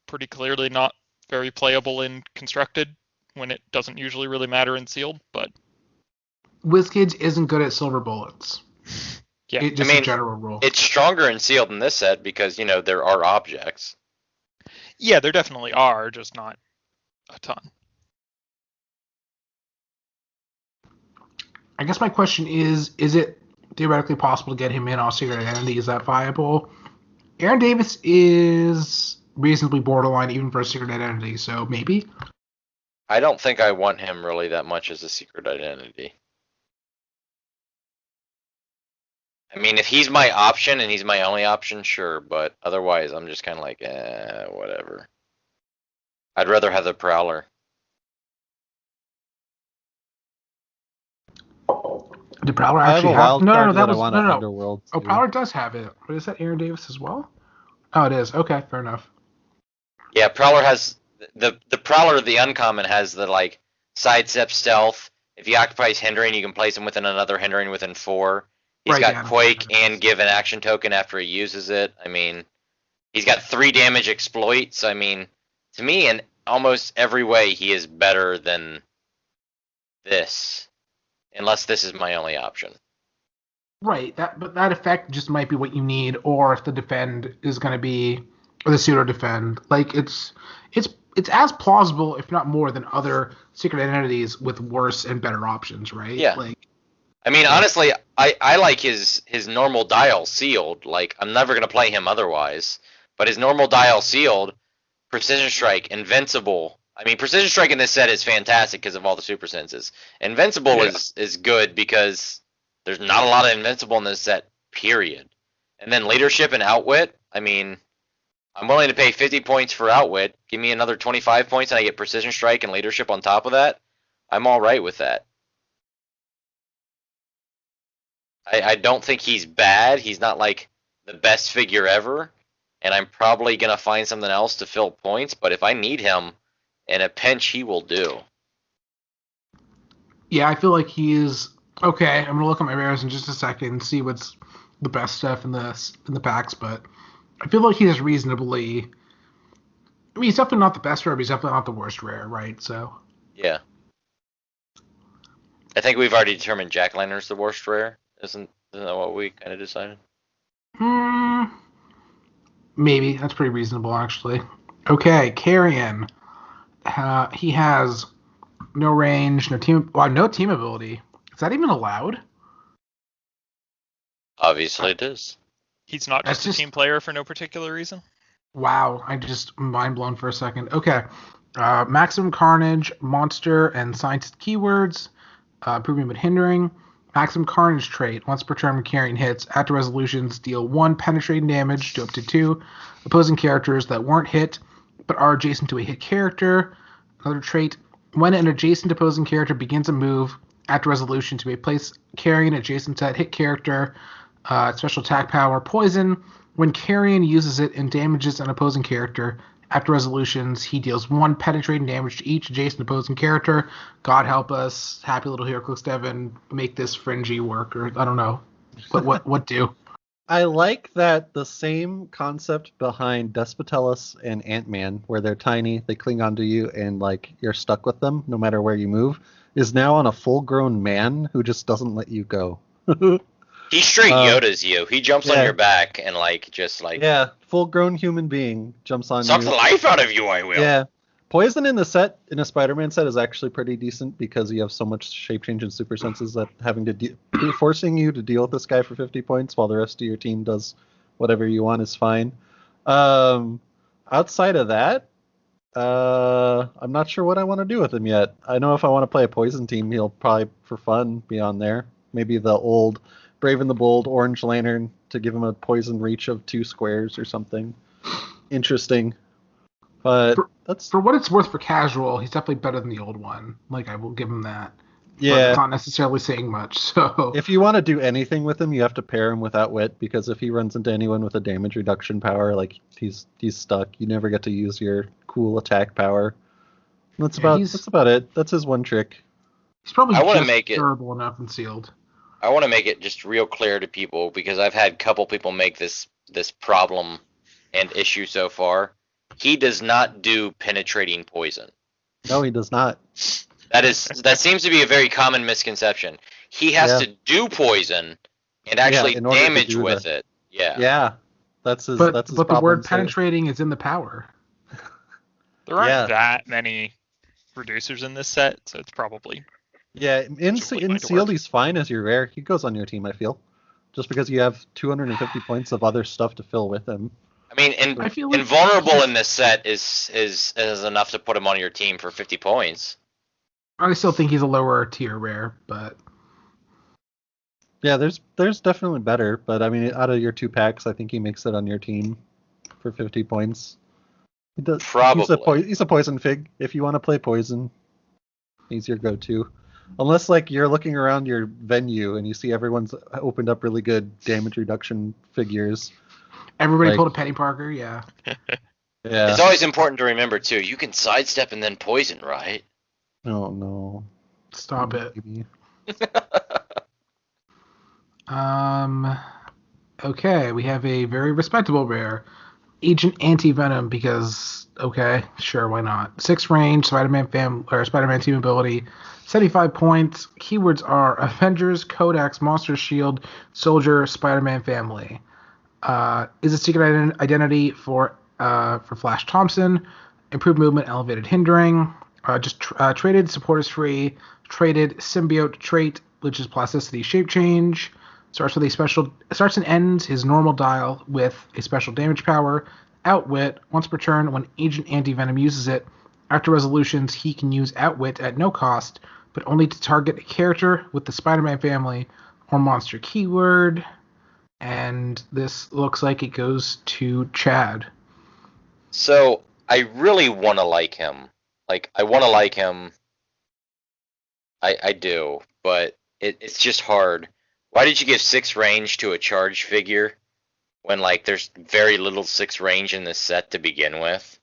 pretty clearly not very playable in Constructed, when it doesn't usually really matter in Sealed, but... WizKids isn't good at silver bullets. Yeah. Just a general rule. It's stronger in Sealed in this set because, there are objects. Yeah, there definitely are, just not a ton. I guess my question is it theoretically possible to get him in off secret identity? Is that viable? Aaron Davis is reasonably borderline even for a secret identity, so maybe? I don't think I want him really that much as a secret identity. I mean, if he's my option and he's my only option, sure, but otherwise I'm just kind of like, whatever. I'd rather have the Prowler. Did Prowler I have actually a have? wild No, card that that was I want no. Underworld. Oh, too. Prowler does have it. But is that Aaron Davis as well? Oh, it is. Okay, fair enough. Yeah, Prowler has the Prowler, the uncommon, has the like sidestep stealth. If he occupies hindering, you can place him within another hindering within 4. He's Right, got yeah. Quake and give an action token after he uses it. I mean, he's got 3 damage exploit. So I mean, to me, in almost every way, he is better than this, unless this is my only option. Right, but that effect just might be what you need, or if the defend is going to be, or the pseudo defend. Like it's as plausible, if not more, than other secret identities with worse and better options, right? Yeah. Like, I mean, honestly, I like his normal dial sealed. Like, I'm never going to play him otherwise. But his normal dial sealed, Precision Strike, Invincible. I mean, Precision Strike in this set is fantastic because of all the super senses. Invincible is good because there's not a lot of Invincible in this set, period. And then Leadership and Outwit. I mean, I'm willing to pay 50 points for Outwit. Give me another 25 points and I get Precision Strike and Leadership on top of that. I'm all right with that. I don't think he's bad. He's not like the best figure ever. And I'm probably going to find something else to fill points. But if I need him in a pinch, he will do. yeah, I feel like he is okay. I'm gonna look at my rares in just a second and see what's the best stuff in the packs, but I feel like he is reasonably. I mean, he's definitely not the best rare, but he's definitely not the worst rare, right? So. Yeah. I think we've already determined Jackalantern's the worst rare. Isn't that what we kind of decided? Maybe. That's pretty reasonable, actually. Okay, Carrion. He has no range, no team ability. Is that even allowed? Obviously it is. He's not just a team player for no particular reason? Wow, I just mind blown for a second. Okay. Maximum Carnage, Monster, and Scientist keywords. Improving but hindering. Maximum Carnage trait. Once per turn when Carrion hits, after resolutions, deal 1 penetrating damage to up to 2 opposing characters that weren't hit but are adjacent to a hit character. Another trait. When an adjacent opposing character begins a move after resolution to place Carrion adjacent to that hit character, special attack power, poison. When Carrion uses it and damages an opposing character, after resolutions, he deals 1 penetrating damage to each adjacent opposing character. God help us, happy little Heroclix Devin, make this fringy work, or I don't know. But what do? I like that the same concept behind Despotellus and Ant-Man, where they're tiny, they cling onto you, and like you're stuck with them no matter where you move, is now on a full-grown man who just doesn't let you go. He straight Yoda's you. He jumps on your back and yeah, full-grown human being jumps on suck you. the life out of you, I will. Yeah. Poison in a Spider-Man set is actually pretty decent because you have so much shape change and super senses that having to forcing you to deal with this guy for 50 points while the rest of your team does whatever you want is fine. Outside of that, I'm not sure what I want to do with him yet. I know if I want to play a poison team, he'll probably, for fun, be on there. Maybe the old Brave and the Bold Orange Lantern to give him a poison reach of 2 squares or something. Interesting. But that's... For what it's worth for casual, he's definitely better than the old one. Like, I will give him that. Yeah. But it's not necessarily saying much, so... If you want to do anything with him, you have to pair him with Outwit, because if he runs into anyone with a damage reduction power, like, he's stuck. You never get to use your cool attack power. That's about it. That's his one trick. He's probably I wanna just make it- durable enough and sealed. I want to make it just real clear to people because I've had a couple people make this problem and issue so far. He does not do penetrating poison. No, he does not. That seems to be a very common misconception. He has to do poison and actually in order to damage do with it. Yeah. Yeah. That's his But that's his the problem, word too. penetrating is in the power. There aren't that many reducers in this set, so it's probably... Yeah, in Which might sealed, work. he's fine as your rare. He goes on your team, I feel. Just because you have 250 points of other stuff to fill with him. I mean, I feel like invulnerable in this set is enough to put him on your team for 50 points. I still think he's a lower tier rare, but... Yeah, there's definitely better, but I mean, out of your 2 packs, I think he makes it on your team for 50 points. He does. Probably. He's a poison fig. If you want to play poison, he's your go-to. Unless, like, you're looking around your venue and you see everyone's opened up really good damage reduction figures. Everybody Like- pulled a Penny Parker, yeah. Yeah. It's always important to remember, too, you can sidestep and then poison, right? Oh, no. Stop it. Maybe. Okay, we have a very respectable rare. Agent Anti-Venom, because, okay, sure, why not? 6 range, Spider-Man team ability, 75 points. Keywords are Avengers, Codex, Monster Shield, Soldier, Spider-Man family. Is a secret identity for Flash Thompson. Improved movement, elevated hindering. Traded, support is free. Traded symbiote trait, which is plasticity shape change. Starts and ends his normal dial with a special damage power. Outwit, once per turn when Agent Anti-Venom uses it. After resolutions, he can use Outwit at no cost, but only to target a character with the Spider-Man family or monster keyword. And this looks like it goes to Chad. So, I really want to like him. Like, I want to like him. I do, but it's just hard. Why did you give 6 range to a charge figure when, like, there's very little 6 range in this set to begin with?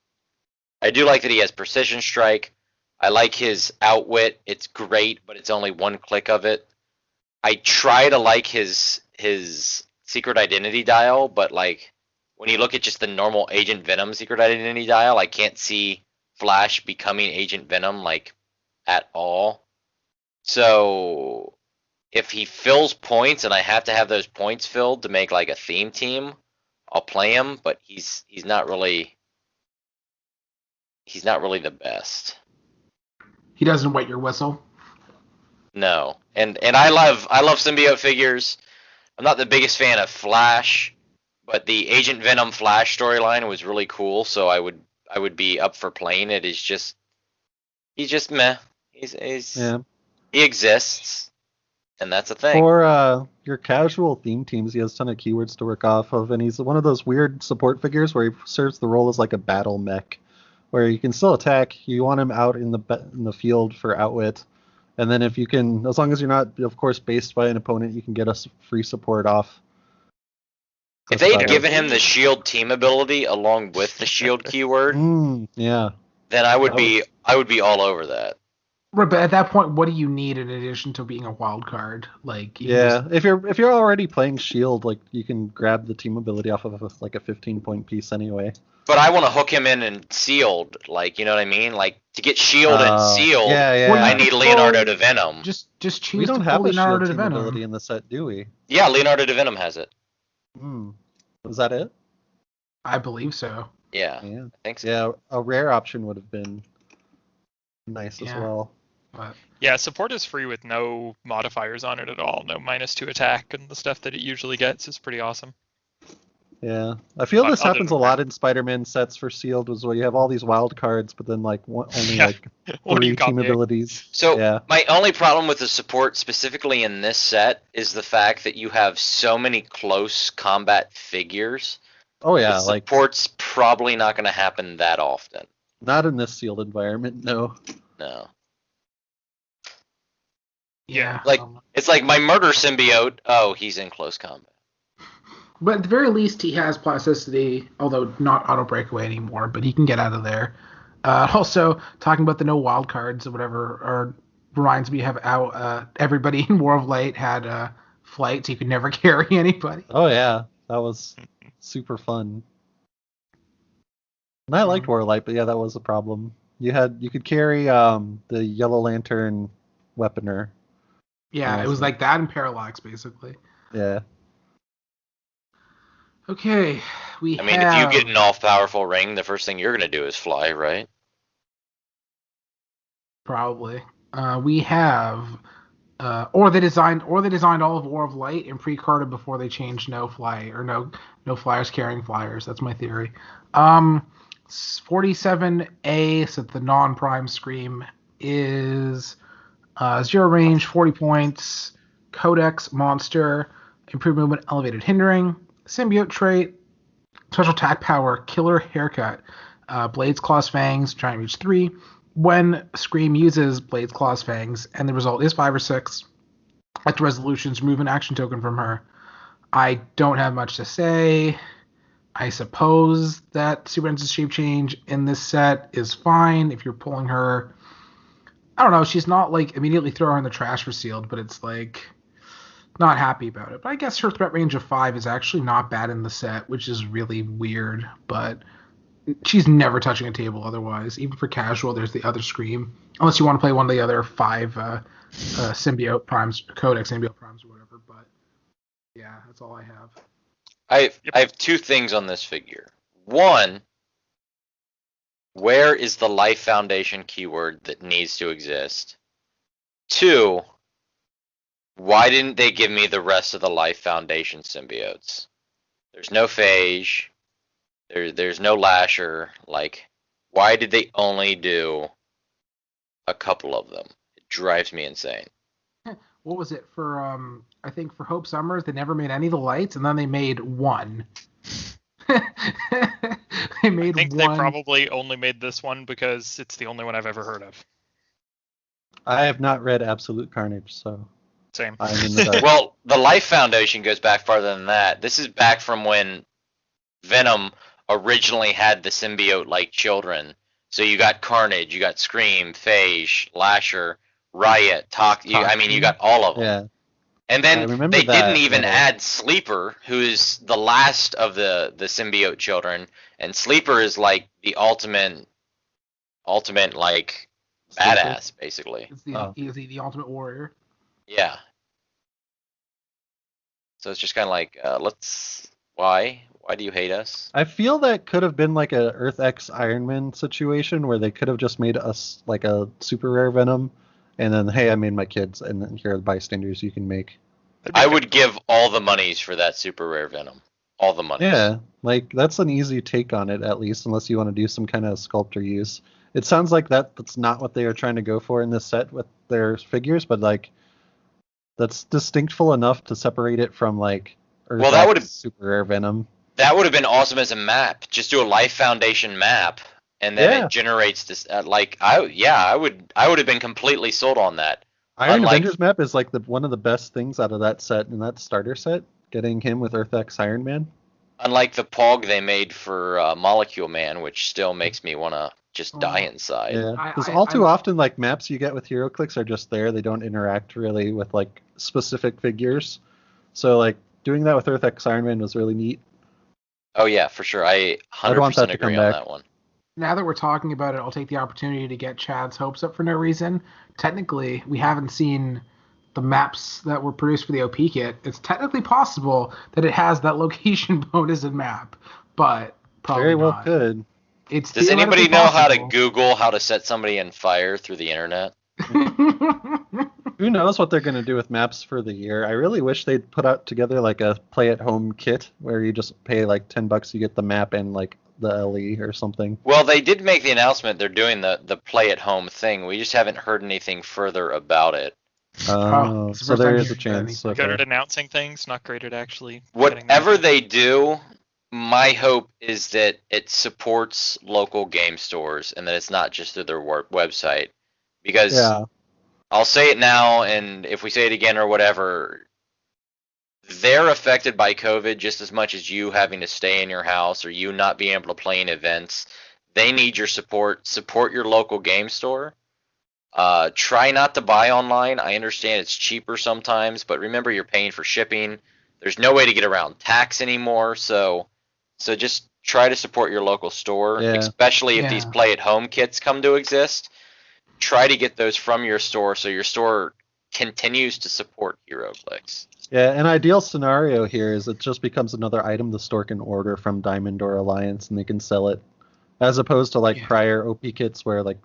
I do like that he has Precision Strike. I like his Outwit. It's great, but it's only 1 click of it. I try to like his Secret Identity dial, but, like, when you look at just the normal Agent Venom Secret Identity dial, I can't see Flash becoming Agent Venom, like, at all. So... if he fills points and I have to have those points filled to make like a theme team, I'll play him, but he's not really the best. He doesn't wet your whistle. No. And I love symbiote figures. I'm not the biggest fan of Flash, but the Agent Venom Flash storyline was really cool, so I would be up for playing it. He's just meh. He exists. And that's a thing. For your casual theme teams, he has a ton of keywords to work off of, and he's one of those weird support figures where he serves the role as like a battle mech, where you can still attack. You want him out in the field for Outwit, and then if you can, as long as you're not, of course, based by an opponent, you can get a free support off. If they had given him the shield team ability along with the shield keyword, yeah, then I would be all over that. Right, but at that point, what do you need in addition to being a wild card? Like, if you're already playing shield, like you can grab the team ability off of like a 15-point piece anyway. But I want to hook him in sealed, like, you know what I mean? Like, to get shield and sealed, I need Leonardo da Venom. Just choose we don't to have pull a shield Leonardo da team Venom. ability in the set, do we? Yeah, Leonardo da Venom has it. Was that it? I believe so. Yeah, I think so. Yeah, a rare option would have been nice as well. But Yeah, support is free with no modifiers on it at all. No -2 attack, and the stuff that it usually gets is pretty awesome. Yeah, I feel this Other happens a than lot in Spider-Man sets for sealed, was where you have all these wild cards, but then like only Yeah. like What do you 3 team copy? abilities. So Yeah. my only problem with the support specifically in this set is the fact that you have so many close combat figures. Oh yeah, The like support's probably not going to happen that often. not in this sealed environment. No. No. Yeah. Like it's like my murder symbiote. Oh, he's in close combat. But at the very least, he has plasticity, although not auto breakaway anymore. But he can get out of there. Also, talking about the no wild cards or whatever, or reminds me of how everybody in War of Light had flight, so you could never carry anybody. Oh yeah, that was super fun. And I liked Warlight, but yeah, that was a problem. You could carry the Yellow Lantern weaponer. Yeah, it was like that and Parallax, basically. Yeah. Okay, I mean, if you get an all-powerful ring, the first thing you're going to do is fly, right? Probably. We have, or they designed all of War of Light and pre-carded before they changed no flyers carrying flyers. That's my theory. 47A, so the non-prime Scream is 0 range, 40 points, Codex monster, improved movement, elevated hindering, symbiote trait, special attack power, killer haircut, blades, claws, fangs, giant reach 3. When Scream uses blades, claws, fangs, and the result is 5 or 6, at the resolutions, remove an action token from her. I don't have much to say. I suppose that Super Intense Shape Change in this set is fine if you're pulling her. I don't know. She's not like immediately throw her in the trash for sealed, but it's like not happy about it. But I guess her threat range of 5 is actually not bad in the set, which is really weird. But she's never touching a table otherwise. Even for casual, there's the other Scream. Unless you want to play one of the other 5 symbiote primes, Codex symbiote primes or whatever. But yeah, that's all I have. I have 2 things on this figure. One, where is the Life Foundation keyword that needs to exist? 2, why didn't they give me the rest of the Life Foundation symbiotes? There's no Phage. There's no Lasher. Like, why did they only do a couple of them? It drives me insane. What was it for? I think for Hope Summers, they never made any of the lights, and then they made one. They made I think one. they probably only made this one because it's the only one I've ever heard of. I have not read Absolute Carnage, so Same. I'm in the dark. Well, the Life Foundation goes back farther than that. This is back from when Venom originally had the symbiote-like children. So you got Carnage, you got Scream, Phage, Lasher, Riot, you got all of them. Yeah. And then they that, didn't even add Sleeper, who is the last of the symbiote children. And Sleeper is like the ultimate like badass, basically. Is the ultimate warrior? Yeah. So it's just kind of like, why? Why do you hate us? I feel that could have been like a Earth X Iron Man situation where they could have just made us like a super rare Venom, and then hey, I made my kids, and then here are the bystanders you can make. I would give all the monies for that super rare Venom. All the monies. Yeah, like that's an easy take on it at least, unless you want to do some kind of sculptor use. It sounds like that's not what they are trying to go for in this set with their figures, but like that's distinctful enough to separate it from like Earth X super rare Venom. That would have been awesome as a map. Just do a Life Foundation map, and then it generates this. I would have been completely sold on that. Iron Avengers map is like one of the best things out of that set and that starter set. Getting him with Earth X Iron Man. Unlike the Pog they made for Molecule Man, which still makes me want to just die inside. Yeah, because all too often, like maps you get with Heroclix are just there. They don't interact really with like specific figures. So like doing that with Earth X Iron Man was really neat. Oh yeah, for sure. I 100% agree on that one. Now that we're talking about it, I'll take the opportunity to get Chad's hopes up for no reason. Technically, we haven't seen the maps that were produced for the OP kit. It's technically possible that it has that location bonus and map, but probably very well not. could. Does anybody know how to Google how to set somebody on fire through the internet? Who knows what they're going to do with maps for the year? I really wish they'd put out together like a play-at-home kit where you just pay like $10, you get the map and like the LE or something. Well, they did make the announcement they're doing the play at home thing. We just haven't heard anything further about it. Oh, it's the So first there time is a hearing chance. anything. Good Okay. at announcing things, not great at actually. getting them. Whatever they do, my hope is that it supports local game stores and that it's not just through their website. Because Yeah. I'll say it now, and if we say it again or whatever, they're affected by COVID just as much as you having to stay in your house or you not being able to play in events. They need your support. Support your local game store. Try not to buy online. I understand it's cheaper sometimes, but remember you're paying for shipping. There's no way to get around tax anymore, so just try to support your local store, Yeah. especially if these Yeah. play-at-home kits come to exist. Try to get those from your store so your store continues to support Heroclix. Yeah, an ideal scenario here is it just becomes another item the store can order from Diamond or Alliance and they can sell it, as opposed to like Yeah. prior OP kits where like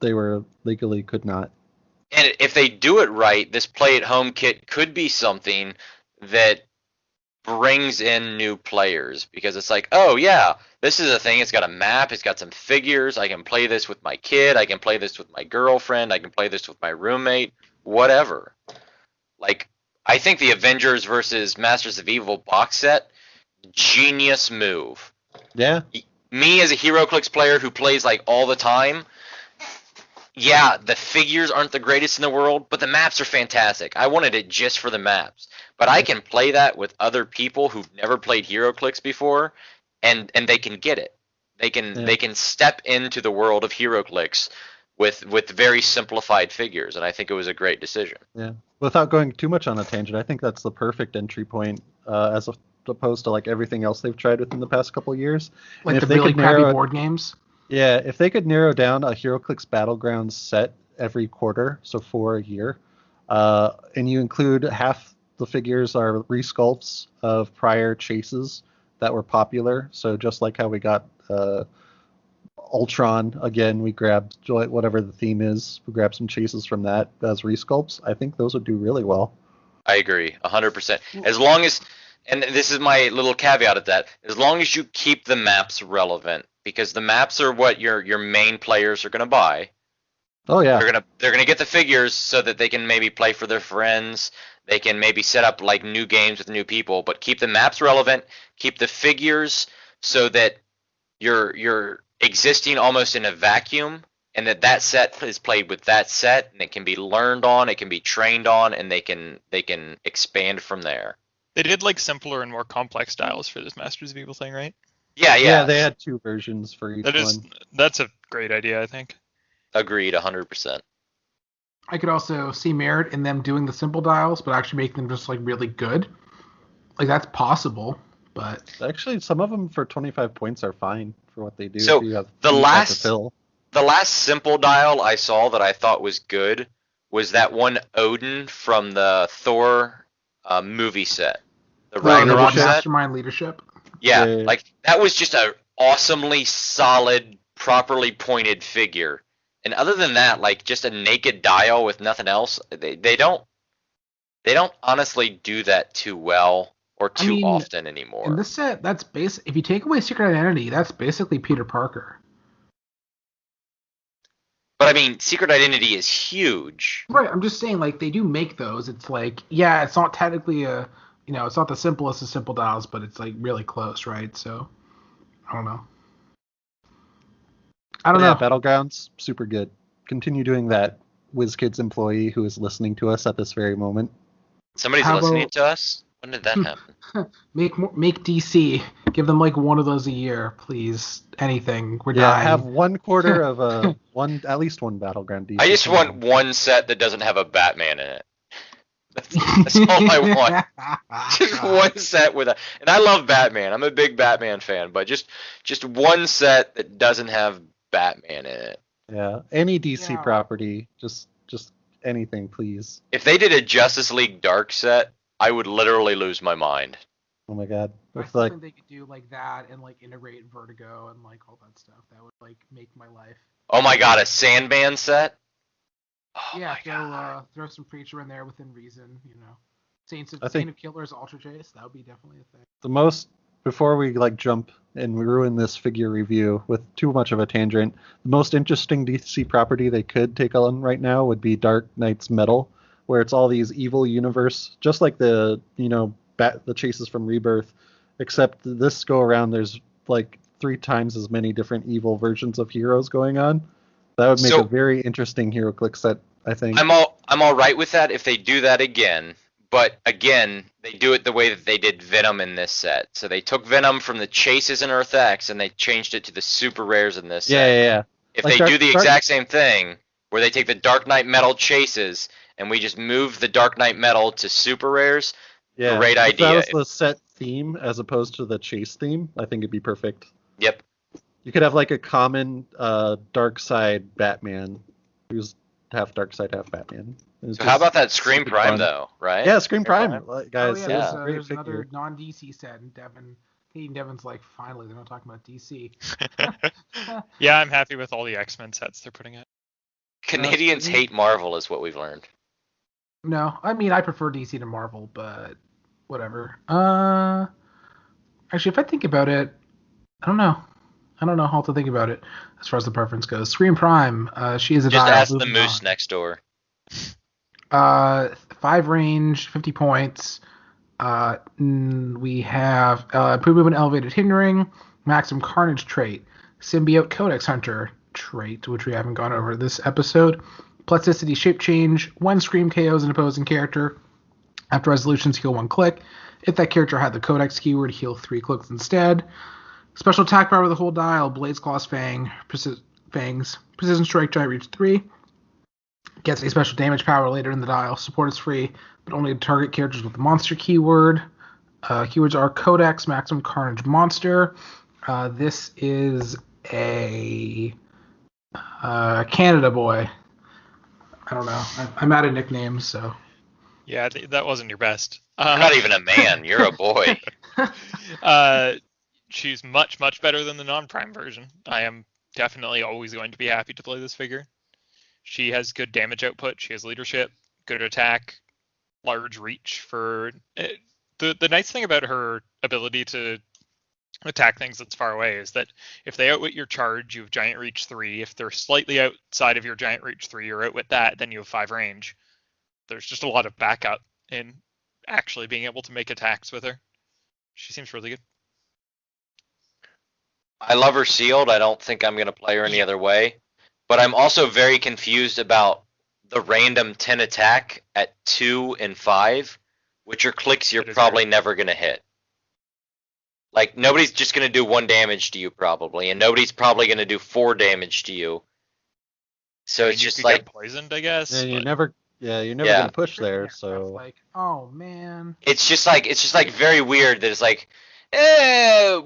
they were legally could not. And if they do it right, this play-at-home kit could be something that brings in new players because it's like, oh yeah, this is a thing. It's got a map. It's got some figures. I can play this with my kid. I can play this with my girlfriend. I can play this with my roommate. Whatever. Like, I think the Avengers versus Masters of Evil box set, genius move. Yeah. Me as a Heroclix player who plays like all the time, yeah, the figures aren't the greatest in the world, but the maps are fantastic. I wanted it just for the maps. But I can play that with other people who've never played Heroclix before, and they can get it. They can step into the world of Heroclix with very simplified figures, and I think it was a great decision. Yeah. Without going too much on a tangent, I think that's the perfect entry point as opposed to like everything else they've tried within the past couple years. Like And the if they really could narrow crappy it- board games. Yeah, if they could narrow down a HeroClix Battlegrounds set every quarter, so for a year, and you include half the figures are resculpts of prior chases that were popular. So just like how we got Ultron, again, we grabbed whatever the theme is, we grabbed some chases from that as resculpts. I think those would do really well. I agree, 100%. As long as, and this is my little caveat at that, as long as you keep the maps relevant, because the maps are what your main players are going to buy. Oh yeah. They're gonna get the figures so that they can maybe play for their friends. They can maybe set up like new games with new people, but keep the maps relevant. Keep the figures so that you're existing almost in a vacuum, and that set is played with that set, and it can be learned on, it can be trained on, and they can expand from there. They did like simpler and more complex styles for this Masters of Evil thing, right? Yeah. They had 2 versions for each one. That's a great idea, I think. Agreed, 100%. I could also see merit in them doing the simple dials, but actually make them just like really good. Like that's possible, but Actually, some of them for 25 points are fine for what they do. So, if you have the things last- to fill. The last simple dial I saw that I thought was good was that one Odin from the Thor movie set. The the Ragnarok leadership? set. mastermind leadership. Yeah, Yeah. like that was just a awesomely solid, properly pointed figure. And other than that, like just a naked dial with nothing else, they don't honestly do that too well or I too mean, often anymore. In this set, that's if you take away Secret Identity, that's basically Peter Parker. But I mean, Secret Identity is huge. Right, I'm just saying, like, they do make those. It's like, yeah, it's not technically it's not the simplest of simple dials, but it's, like, really close, right? So, I don't know. I don't know. Battlegrounds, super good. Continue doing that, WizKids employee who is listening to us at this very moment. Somebody's How listening about- to us? When did that happen? Make DC. Give them, like, one of those a year, please. Anything. We're Yeah, dying. have 1/4 of at least one Battleground DC. I just want one set that doesn't have a Batman in it. That's all I want. Just one set with and I love Batman. I'm a big Batman fan, but just one set that doesn't have Batman in it. Yeah, any DC Yeah. property, just anything, please. If they did a Justice League Dark set, I would literally lose my mind. Oh my god, I with still like think they could do, like, that and, like, integrate Vertigo and, like, all that stuff. That would, like, make my life. Oh my god, a Sandman set? Oh Yeah, my god. throw some preacher in there within reason, you know. Saint I think of Killers, Ultra Chase, that would be definitely a thing. the most before we like jump and we ruin this figure review with too much of a tangent, the most interesting DC property they could take on right now would be Dark Knight's Metal, where it's all these evil universe, just like the the chases from Rebirth, except this go around there's like 3 times as many different evil versions of heroes going on. That would make a So very interesting HeroClix set, I think. I'm all right with that if they do that again. But again, they do it the way that they did Venom in this set. So they took Venom from the chases in Earth X and they changed it to the super rares in this set. Yeah. If Like they do the exact same thing, where they take the Dark Knight Metal chases and we just move the Dark Knight Metal to super rares, Yeah, great if that idea. was the set theme as opposed to the chase theme, I think it'd be perfect. Yep. You could have like a common dark side Batman who's half dark side, half Batman. So how about that Scream super Prime fun. though, right? Yeah, Scream Prime, like, guys. Oh, It was yeah, a great there's figure. another non-DC set, and Devin's like, finally, they're not talking about DC. Yeah, I'm happy with all the X-Men sets they're putting out. Canadians hate Marvel is what we've learned. No, I mean, I prefer DC to Marvel, but whatever. Actually, if I think about it, I don't know. I don't know how to think about it as far as the preference goes. Scream Prime, she is a Just dial. ask the moving moose on. next door. 5 range, 50 points. We have improvement in elevated hindering, maximum carnage trait, symbiote codex hunter trait, which we haven't gone over this episode, plasticity shape change, 1 scream KOs an opposing character. After resolutions, heal 1 click. If that character had the codex keyword, heal 3 clicks instead. Special attack power with the whole dial, Blaze Claw's Fangs, Precision Strike, Giant Reach 3. Gets a special damage power later in the dial. Support is free, but only to target characters with the monster keyword. Keywords are Codex, Maximum Carnage, Monster. This is a Canada boy. I don't know. I'm out of nicknames, so. Yeah, that wasn't your best. You're not even a man. You're a boy. She's much, much better than the non-prime version. I am definitely always going to be happy to play this figure. She has good damage output. She has leadership, good attack, large reach for... The nice thing about her ability to attack things that's far away is that if they outwit your charge, you have giant reach 3. If they're slightly outside of your giant reach 3 or outwit that, then you have 5 range. There's just a lot of backup in actually being able to make attacks with her. She seems really good. I love her sealed. I don't think I'm going to play her any other way. But I'm also very confused about the random 10 attack at 2 and 5, which are clicks you're probably never going to hit. Like, nobody's just going to do 1 damage to you, probably. And nobody's probably going to do 4 damage to you. So it's just like... get poisoned, I guess. And you're but- never gonna push there. Yeah, that's So like, oh man. It's just like very weird that it's like,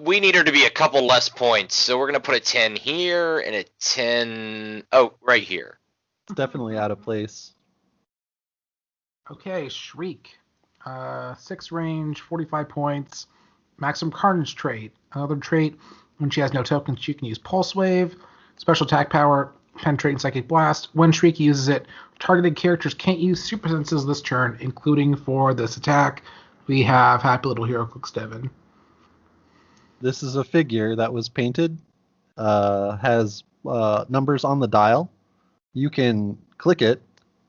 we need her to be a couple less points, so we're gonna put a 10 here and a 10 right here. it's definitely out of place. Okay, Shriek. 6 range, 45 points. Maximum Carnage trait. Another trait, when she has no tokens, she can use Pulse Wave. Special attack power, Penetrate and Psychic Blast. When Shriek uses it, targeted characters can't use Super Senses this turn, including for this attack. We have Happy Little Heroclix Devin. This is a figure that was painted, has numbers on the dial. You can click it,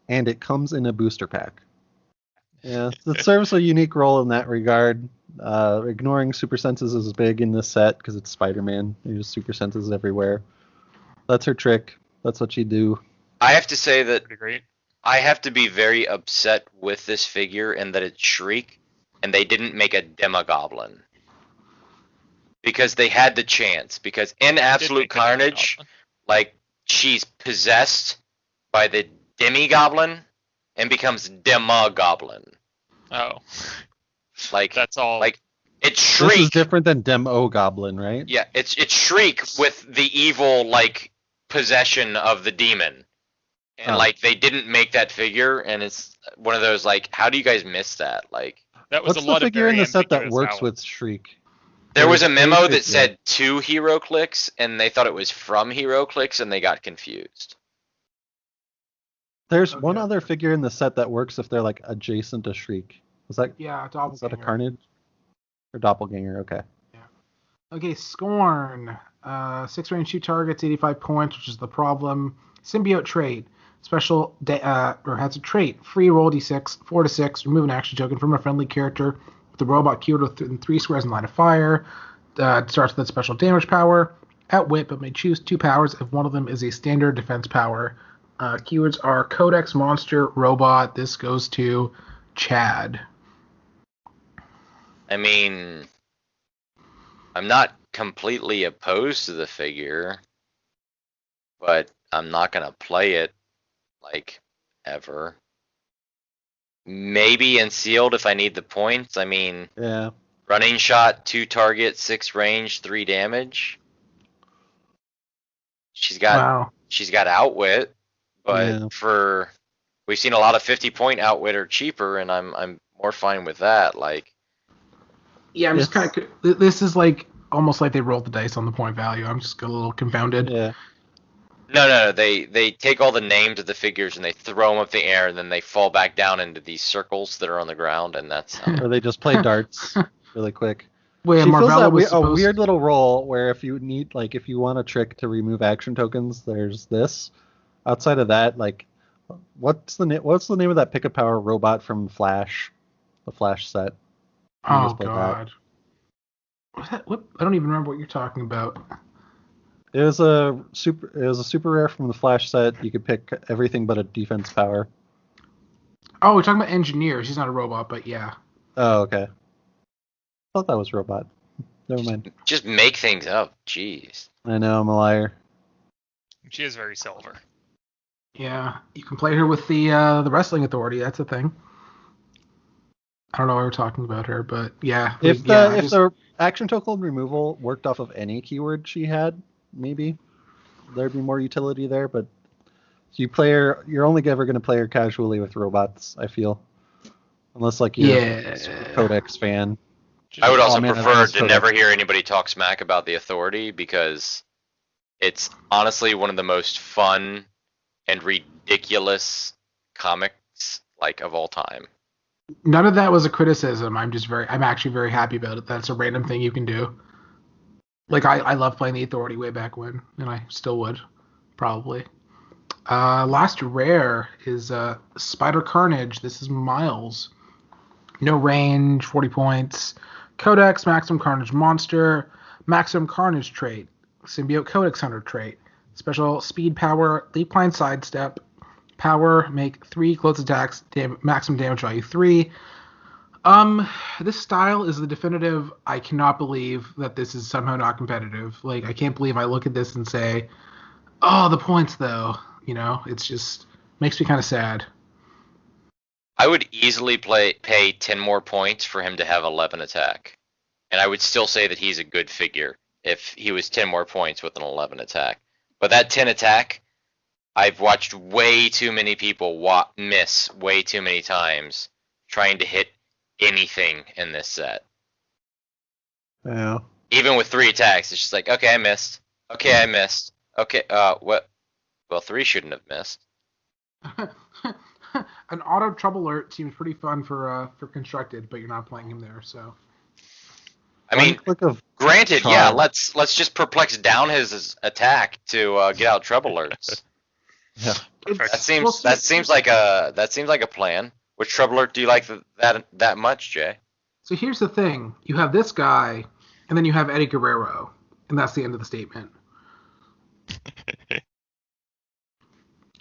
and it comes in a booster pack. Yeah, it serves a unique role in that regard. Ignoring super senses is big in this set because it's Spider-Man. There's super senses everywhere. That's her trick. That's what she do. I have to say that Pretty great. I have to be very upset with this figure and that it's Shriek, and they didn't make a Demogoblin. Because they had the chance. Because in Absolute Carnage, like, she's possessed by the Demi-Goblin and becomes Demogoblin. Oh, Like, that's all. like, it's This is Shriek. different than Demo Goblin, right? Yeah, it's Shriek with the evil, like, possession of the demon. And, like, they didn't make that figure, and it's one of those, like, how do you guys miss that? Like, that was What's a the lot figure of in very the set that ambiguous works Owens. with Shriek? there was a memo There's- that said 2 Heroclix, and they thought it was from Heroclix, and they got confused. There's Okay. one other figure in the set that works if they're like adjacent to Shriek. Is that Doppelganger. a Carnage or Doppelganger? Okay. Okay, Scorn. 6 range, 2 targets, 85 points, which is the problem. Symbiote trait. Or has a trait. Free roll d6, 4 to 6. Remove an action token from a friendly character with the robot keyword within 3 squares in line of fire. Starts with special damage power. Outwit, but may choose 2 powers if one of them is a standard defense power. Keywords are Codex, Monster, Robot. This goes to Chad. I mean, I'm not completely opposed to the figure, but I'm not gonna play it like ever. Maybe in sealed if I need the points. I mean, Yeah. running shot, 2 target, 6 range, 3 damage. She's got outwit, but we've seen a lot of 50-point outwit are cheaper, and I'm more fine with that. Like, yeah, I'm just kind of. This is like almost like they rolled the dice on the point value. I'm just a little confounded. Yeah. No. They take all the names of the figures and they throw them up the air, and then they fall back down into these circles that are on the ground, and that's how. Or they just play darts really quick. Wait, She fills Marvella that was a weird little role where if you need, like, if you want a trick to remove action tokens, there's this. Outside of that, like, what's the name of that pick a power robot from Flash, the Flash set? Oh God. What? I don't even remember what you're talking about. It was a super rare from the Flash set. You could pick everything but a defense power. Oh, we're talking about Engineer. She's not a robot, but yeah. Oh, okay. I thought that was robot. Never mind. Just make things up. Jeez. I know, I'm a liar. She is very silver. Yeah, you can play her with the Wrestling Authority. That's a thing. I don't know why we're talking about her, but yeah. If the action token removal worked off of any keyword she had, maybe there'd be more utility there. But you're only ever going to play her casually with robots, I feel, unless like you're a Codex fan. I would also prefer to never hear anybody talk smack about the Authority, because it's honestly one of the most fun and ridiculous comics like of all time. None of that was a criticism. I'm actually very happy about it. That's a random thing you can do. Like I love playing the Authority way back when, and I still would, probably. Last rare is Spider Carnage. This is Miles. No range, 40 points. Codex, Maximum Carnage Monster, Maximum Carnage trait, Symbiote Codex Hunter trait, special speed power, leap line sidestep, power, make 3 close attacks, maximum damage value 3. This style is the definitive. I cannot believe that this is somehow not competitive. Like, I can't believe I look at this and say, oh, the points though. You know, it's just makes me kind of sad. I would easily pay 10 more points for him to have 11 attack. And I would still say that he's a good figure if he was 10 more points with an 11 attack. But that 10 attack, I've watched way too many people miss way too many times trying to hit anything in this set. Yeah. Even with 3 attacks, it's just like, okay, I missed. Okay, I missed. Okay, what? Well, 3 shouldn't have missed. An auto trouble alert seems pretty fun for constructed, but you're not playing him there, so. I mean, granted, charm. yeah. Let's just perplex down his attack to get out trouble alerts. Yeah, that seems like a plan. Which trouble alert do you like that much, Jay? So here's the thing: you have this guy, and then you have Eddie Guerrero, and that's the end of the statement.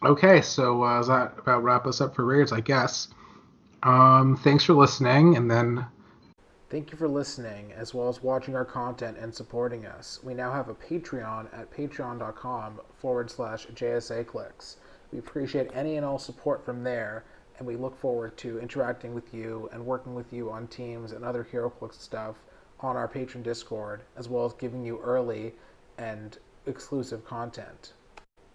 Okay, so does that about wrap us up for rares, I guess. Thanks for listening, and then... Thank you for listening, as well as watching our content and supporting us. We now have a Patreon at patreon.com/JSAClix. We appreciate any and all support from there, and we look forward to interacting with you and working with you on teams and other Heroclix stuff on our Patreon Discord, as well as giving you early and exclusive content.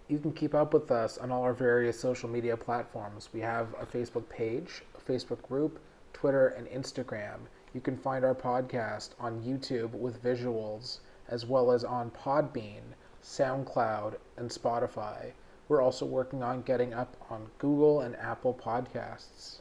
You can keep up with us on all our various social media platforms. We have a Facebook page, a Facebook group, Twitter, and Instagram. You can find our podcast on YouTube with visuals, as well as on Podbean, SoundCloud, and Spotify. We're also working on getting up on Google and Apple Podcasts.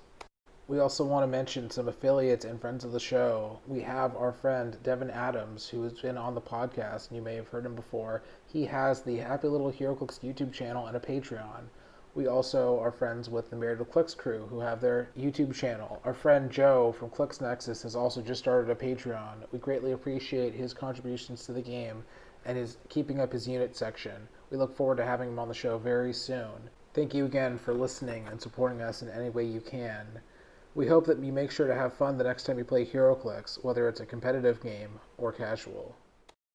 We also want to mention some affiliates and friends of the show. We have our friend Devin Adams, who has been on the podcast, and you may have heard him before. He has the Happy Little Heroclix YouTube channel and a Patreon. We also are friends with the Married with Clix crew, who have their YouTube channel. Our friend Joe from Clix Nexus has also just started a Patreon. We greatly appreciate his contributions to the game and his keeping up his unit section. We look forward to having him on the show very soon. Thank you again for listening and supporting us in any way you can. We hope that you make sure to have fun the next time you play Heroclix, whether it's a competitive game or casual.